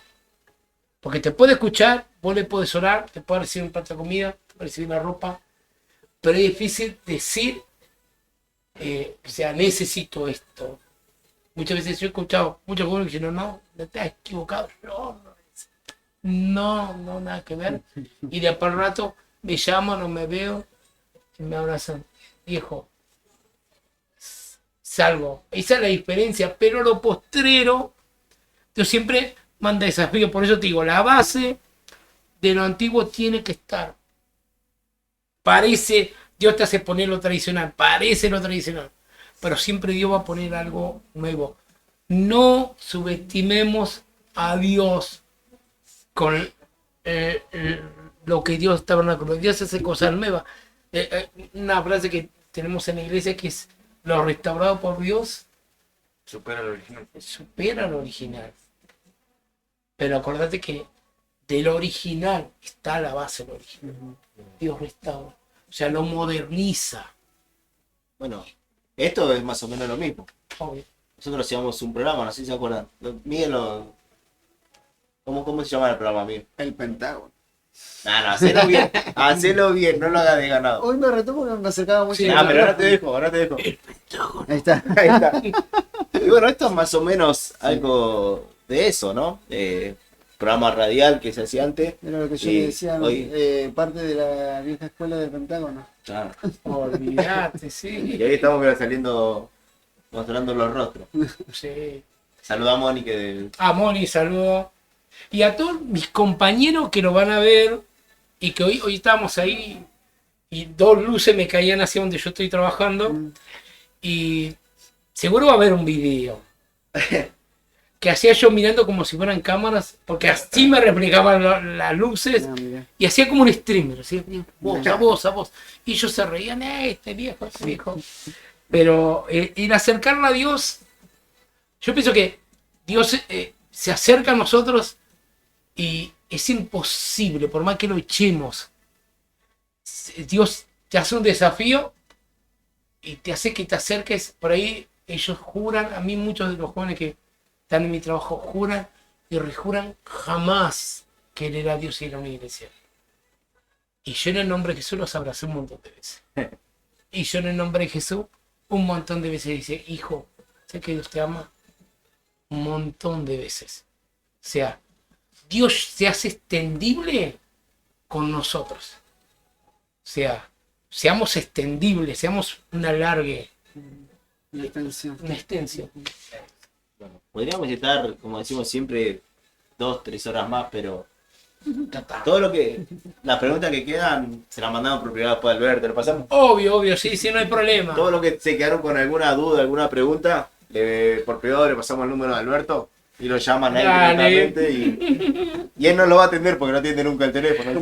Porque te puede escuchar, vos le podés orar, te puede recibir un plato de comida, te puede recibir la ropa, pero es difícil decir, necesito esto. Muchas veces yo he escuchado muchos jóvenes que dicen, no, te has equivocado, no, nada que ver. Y de por rato me llaman o me veo y me abrazan. Viejo, salgo. Esa es la diferencia, pero lo postrero, Dios siempre manda desafío. Por eso te digo, la base de lo antiguo tiene que estar. Parece, Dios te hace poner lo tradicional, parece lo tradicional, pero siempre Dios va a poner algo nuevo. No subestimemos a Dios con lo que Dios está hablando. Dios hace cosas nuevas. Una frase que tenemos en la iglesia que es: lo restaurado por Dios supera lo original. supera lo original. Pero acordate que del original está la base del original. Dios restaura, o sea, lo moderniza. Bueno, esto es más o menos lo mismo. Obvio. Nosotros hacíamos un programa, no sé si se acuerdan. Miguel, ¿cómo se llama el programa, Miguel? El Pentágono. No, hacelo bien, no lo hagas de ganado. Hoy me retó porque me acercaba mucho. Sí, Pero ahora te dejo. Ahí está. Ahí está. Y bueno, esto es más o menos algo de eso, ¿no? Programa radial que se hacía antes. Era lo que yo Y le decía, hoy- parte de la vieja escuela del Pentágono. Claro. Olvídate, sí. Y ahí estamos mira, saliendo, mostrando los rostros. Sí. Saludamos a Mónica del... A Moni, saludo. Y a todos mis compañeros que lo van a ver y que hoy estábamos ahí y dos luces me caían hacia donde yo estoy trabajando y Seguro va a haber un video. Que hacía yo mirando como si fueran cámaras, porque así me reflejaban las luces. Ah, mirá. Y hacía como un streamer, ¿sí? Voz a voz. Y ellos se reían, este viejo. Pero el acercarla a Dios, yo pienso que Dios se acerca a nosotros y es imposible, por más que lo echemos. Dios te hace un desafío y te hace que te acerques. Por ahí ellos juran, a mí muchos de los jóvenes que están en mi trabajo juran y rejuran jamás querer a Dios y ir a una iglesia. Y yo en el nombre de Jesús los abracé un montón de veces. Y yo en el nombre de Jesús un montón de veces dice, hijo, sé que Dios te ama. Un montón de veces. O sea, Dios se hace extendible con nosotros. O sea, seamos extendibles, seamos un alargue, La extensión. una extensión. Bueno, podríamos estar, como decimos siempre, 2-3 horas más, pero todo lo que. Las preguntas que quedan se las mandamos por privado después de Alberto. ¿Lo pasamos? Obvio, sí, no hay problema. Todo lo que se quedaron con alguna duda, alguna pregunta, por privado le pasamos el número de Alberto y lo llaman a él Dale. directamente y él no lo va a atender porque no atiende nunca el teléfono. Así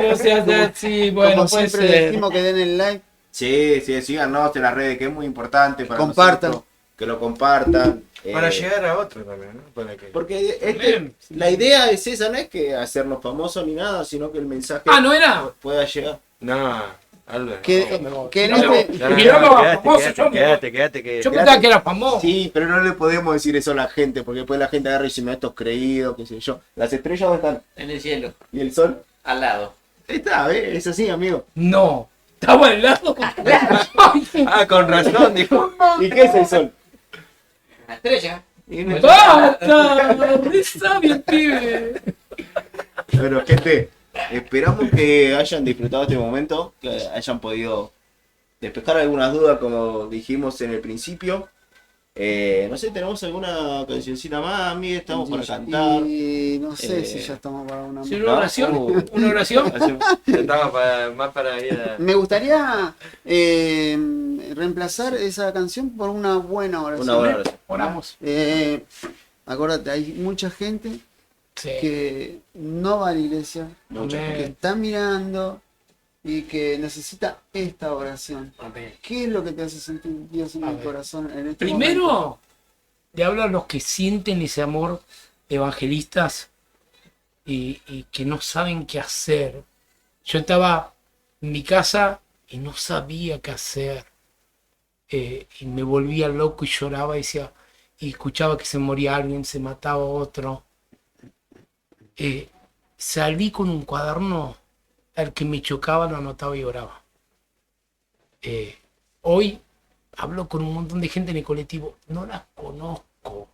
que- No seas así, bueno, Como puede siempre ser. decimos que den el like. Sí, síganos en las redes, que es muy importante para Compartan. nosotros, que lo compartan. Para llegar a otro también, ¿no? Para que... Porque Bien. la idea es esa, no es que hacernos famosos ni nada, sino que el mensaje ¿No era? pueda llegar. No, Albert. Que, no. que en No, este. No, Y yo no, quédate, famoso, quédate, yo me- quédate, Yo quédate. pensaba que era famoso. Sí, pero no le podemos decir eso a la gente, porque después la gente agarra y dice, "Mira, estos creídos, qué sé yo. Las estrellas, ¿dónde están? En el cielo, ¿Y el sol? al lado. Ahí está, ¿ves? Es así, amigo. No. Estaba al lado. Ah, con razón, dijo. ¿Y qué es el sol? Una estrella. ¡Basta! Está bien, pibe. Bueno, gente, esperamos que hayan disfrutado este momento, que hayan podido despejar algunas dudas, como dijimos en el principio. No sé, ¿tenemos alguna cancioncita más, Miguel? Estamos para cantar. Y no sé Eh, si ya estamos para una ¿Sí, más. una oración? ¿Una oración? Estamos más para ir a... Me gustaría reemplazar esa canción por una buena oración. Una buena oración. Oramos. Acordate, hay mucha gente Sí. que no va a la iglesia, Mucha Amén. que está mirando y que necesita esta oración. Amén. ¿Qué es lo que te hace sentir Dios en el Amén. corazón en este momento? Primero, le hablo a los que sienten ese amor, evangelistas, y que no saben qué hacer. Yo estaba en mi casa y no sabía qué hacer. Y me volvía loco y lloraba y decía, y escuchaba que se moría alguien, se mataba otro. Salí con un cuaderno al que me chocaba, lo anotaba y oraba. Hoy hablo con un montón de gente en el colectivo, no las conozco,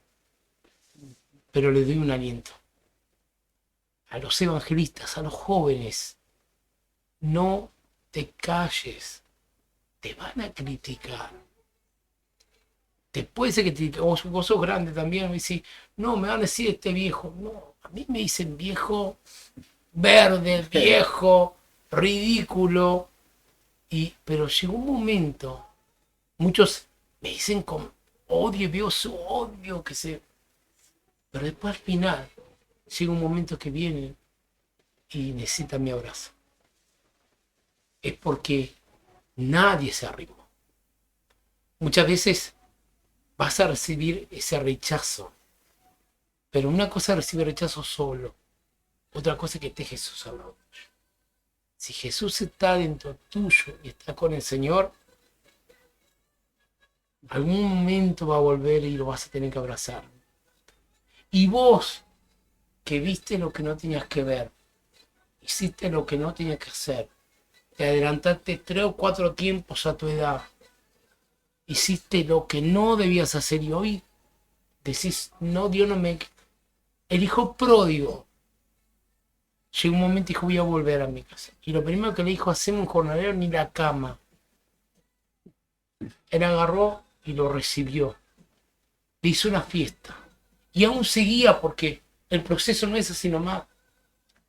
pero les doy un aliento. A los evangelistas, a los jóvenes, no te calles, te van a criticar. Te puede ser que vos sos grande también, me decís, no, me van a decir este viejo. No, a mí me dicen viejo, verde, viejo, ridículo. Pero llegó un momento, muchos me dicen con odio, veo su odio, pero después al final llega un momento que vienen y necesitan mi abrazo. Es porque nadie se arrimó. Muchas veces vas a recibir ese rechazo, pero una cosa es recibir rechazo solo, otra cosa es que esté Jesús al lado tuyo. Si Jesús está dentro tuyo y está con el Señor, algún momento va a volver y lo vas a tener que abrazar. Y vos, que viste lo que no tenías que ver, hiciste lo que no tenías que hacer, te adelantaste 3 o 4 tiempos a tu edad, hiciste lo que no debías hacer y hoy decís, no, Dios no me... El hijo pródigo llegó un momento y dijo, voy a volver a mi casa. Y lo primero que le dijo, haceme un jornalero ni la cama. Él agarró y lo recibió. Le hizo una fiesta. Y aún seguía porque el proceso no es así nomás,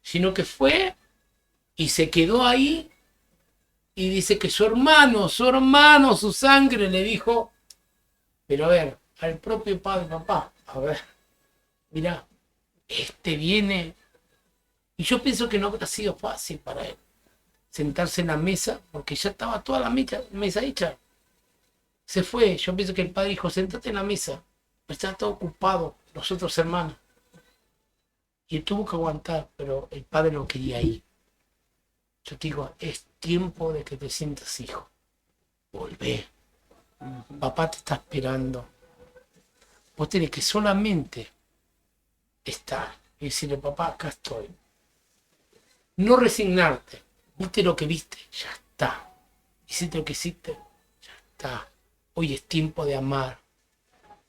sino que fue y se quedó ahí y dice que su hermano, su sangre le dijo, Pero a ver, al propio padre, papá, a ver, mirá, viene. Y yo pienso que no habrá sido fácil para él sentarse en la mesa, porque ya estaba toda la mesa hecha. Se fue, yo pienso que el padre dijo, sentate en la mesa, pero está todo ocupado, los otros hermanos. Y él tuvo que aguantar, pero el padre lo quería ir. Yo te digo, es tiempo de que te sientas hijo. Volvé. Papá te está esperando. Vos tenés que solamente estar y decirle, papá, acá estoy. No resignarte. Viste lo que viste, ya está. Hiciste lo que hiciste, ya está. Hoy es tiempo de amar.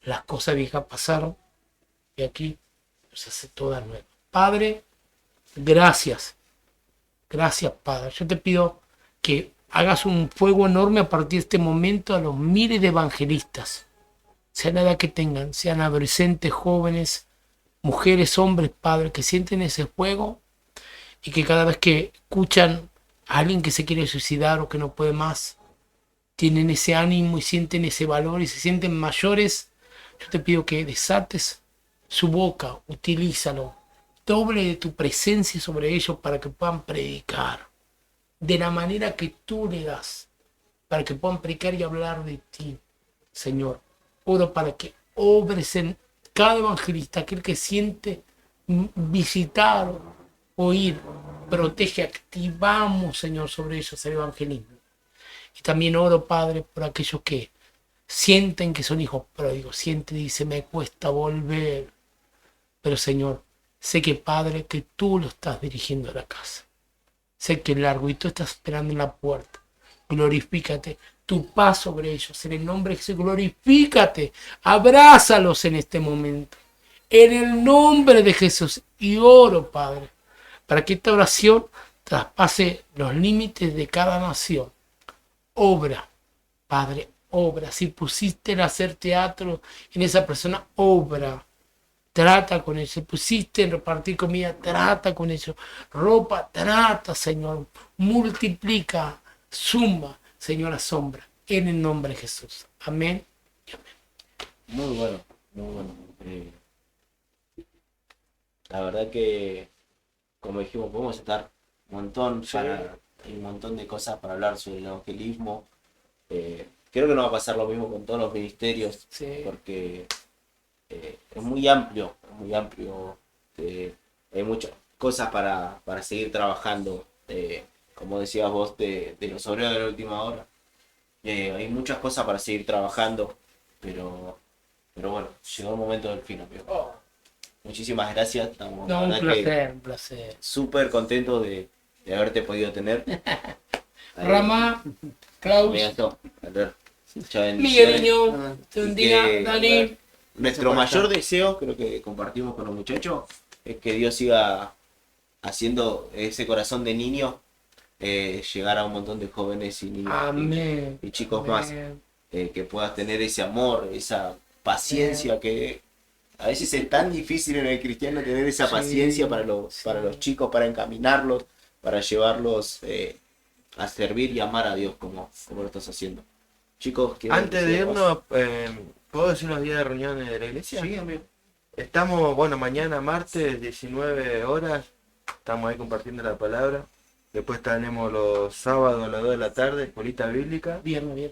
Las cosas viejas pasaron y aquí se hace toda nueva. Padre, gracias. Gracias, Padre. Yo te pido que hagas un fuego enorme a partir de este momento a los miles de evangelistas, sea la edad que tengan, sean adolescentes, jóvenes, mujeres, hombres, Padre, que sienten ese fuego y que cada vez que escuchan a alguien que se quiere suicidar o que no puede más, tienen ese ánimo y sienten ese valor y se sienten mayores. Yo te pido que desates su boca, utilízalo, doble de tu presencia sobre ellos para que puedan predicar de la manera que tú le das, para que puedan predicar y hablar de ti, Señor. Oro para que obres en cada evangelista, aquel que siente visitar, oír, protege, activamos, Señor, sobre ellos el evangelismo. Y también oro, Padre, por aquellos que sienten que son hijos pródigos, sienten y dicen, me cuesta volver. Pero, Señor, sé que, Padre, que tú lo estás dirigiendo a la casa. Sé que es largo y tú estás esperando en la puerta. Glorifícate, tu paz sobre ellos. En el nombre de Jesús, glorifícate. Abrázalos en este momento. En el nombre de Jesús. Y oro, Padre, para que esta oración traspase los límites de cada nación. Obra, Padre, obra. Si pusiste en hacer teatro en esa persona, obra. Trata con ellos. Si pusiste en repartir comida, trata con ellos. Ropa, trata, Señor. Multiplica, suma, Señor, asombra. En el nombre de Jesús. Amén y amén. Muy bueno, muy bueno. La verdad que, como dijimos, podemos estar un montón hay un montón de cosas para hablar sobre el evangelismo. Creo que no va a pasar lo mismo con todos los ministerios, Sí. porque es muy amplio, hay muchas cosas para seguir trabajando, como decías vos, de los obreros de la última hora. Hay muchas cosas para seguir trabajando, pero bueno, llegó el momento del fin, amigo. Muchísimas gracias, estamos No, la un verdad que placer, un placer. súper contentos de haberte podido tener. Rama, Klaus, Mira esto, Albert. Muchas Miguel bendiciones. Niño, te bendiga, que- Dani. Nuestro mayor deseo, creo que compartimos con los muchachos, es que Dios siga haciendo ese corazón de niño llegar a un montón de jóvenes y niños Amén. y chicos más, que puedas tener ese amor, esa paciencia que a veces es tan difícil en el cristiano tener esa Sí, paciencia para sí. los chicos, para encaminarlos, para llevarlos a servir y amar a Dios como lo estás haciendo. Chicos, ¿quieren Antes de decir algo? irnos, ¿puedo decir los días de reuniones de la iglesia? Sí, amigo. Estamos, bueno, mañana martes, 19 horas, estamos ahí compartiendo la palabra. Después tenemos los sábados a las 2 de la tarde, escuelita bíblica. Viernes.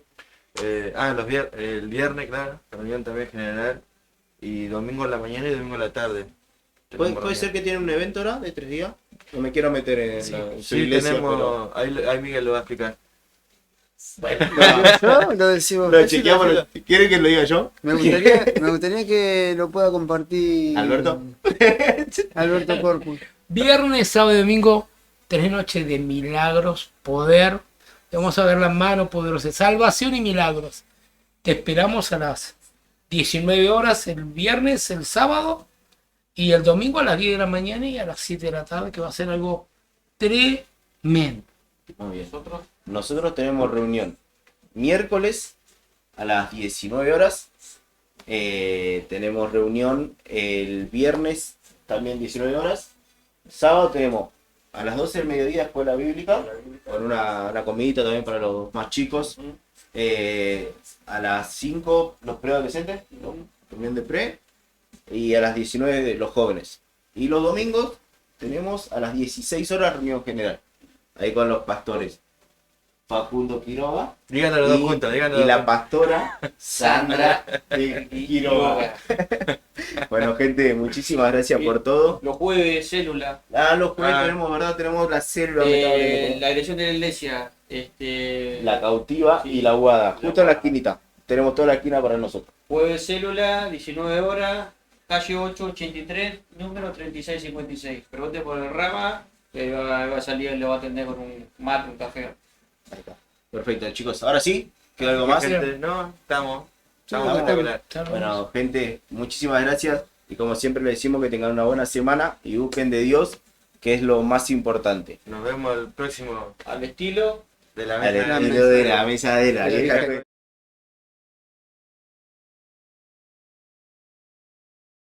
El viernes, claro, reunión también general. Y domingo en la mañana y domingo en la tarde. ¿Puede ser que tiene un evento ahora de 3 días? No me quiero meter en su Sí, iglesia, tenemos, ahí Miguel lo va a explicar. ¿Yo? Lo decimos. pero lo chequeamos. ¿Quieren que lo diga yo? Me gustaría que lo pueda compartir ¿Alberto? Alberto Corpus. Viernes, sábado y domingo, 3 noches de milagros, poder. Vamos a ver la mano poderosa, salvación y milagros. Te esperamos a las 19 horas el viernes, el sábado y el domingo a las 10 de la mañana y a las 7 de la tarde, que va a ser algo tremendo. Muy bien. Nosotros tenemos reunión miércoles a las 19 horas. Tenemos reunión el viernes también 19 horas. Sábado tenemos a las 12 del mediodía escuela bíblica, con una comidita también para los más chicos. A las 5 los preadolescentes, ¿no? Reunión de pre, y a las 19 los jóvenes. Y los domingos tenemos a las 16 horas reunión general, ahí con los pastores Facundo Quiroga Díganlo los dos juntos, díganlo y los la dos. pastora Sandra de Quiroga. Bueno, gente, muchísimas gracias por todo. Los jueves, célula. Los jueves tenemos la célula La dirección de la iglesia. la cautiva Sí. y la aguada, justo en la esquinita. Tenemos toda la esquina para nosotros. Jueves, célula, 19 horas, calle 883, número 3656. Pregunte por el Rama, que va a salir y le va a atender con un mate, un café. Ahí está. Perfecto, chicos. Ahora sí, ¿queda algo más? Gente, no, estamos Estamos. espectacular. Bueno, gente, muchísimas gracias. Y como siempre les decimos, que tengan una buena semana y busquen de Dios, que es lo más importante. Nos vemos el próximo Al estilo. de la Al mesa. estilo de la mesa de la vieja.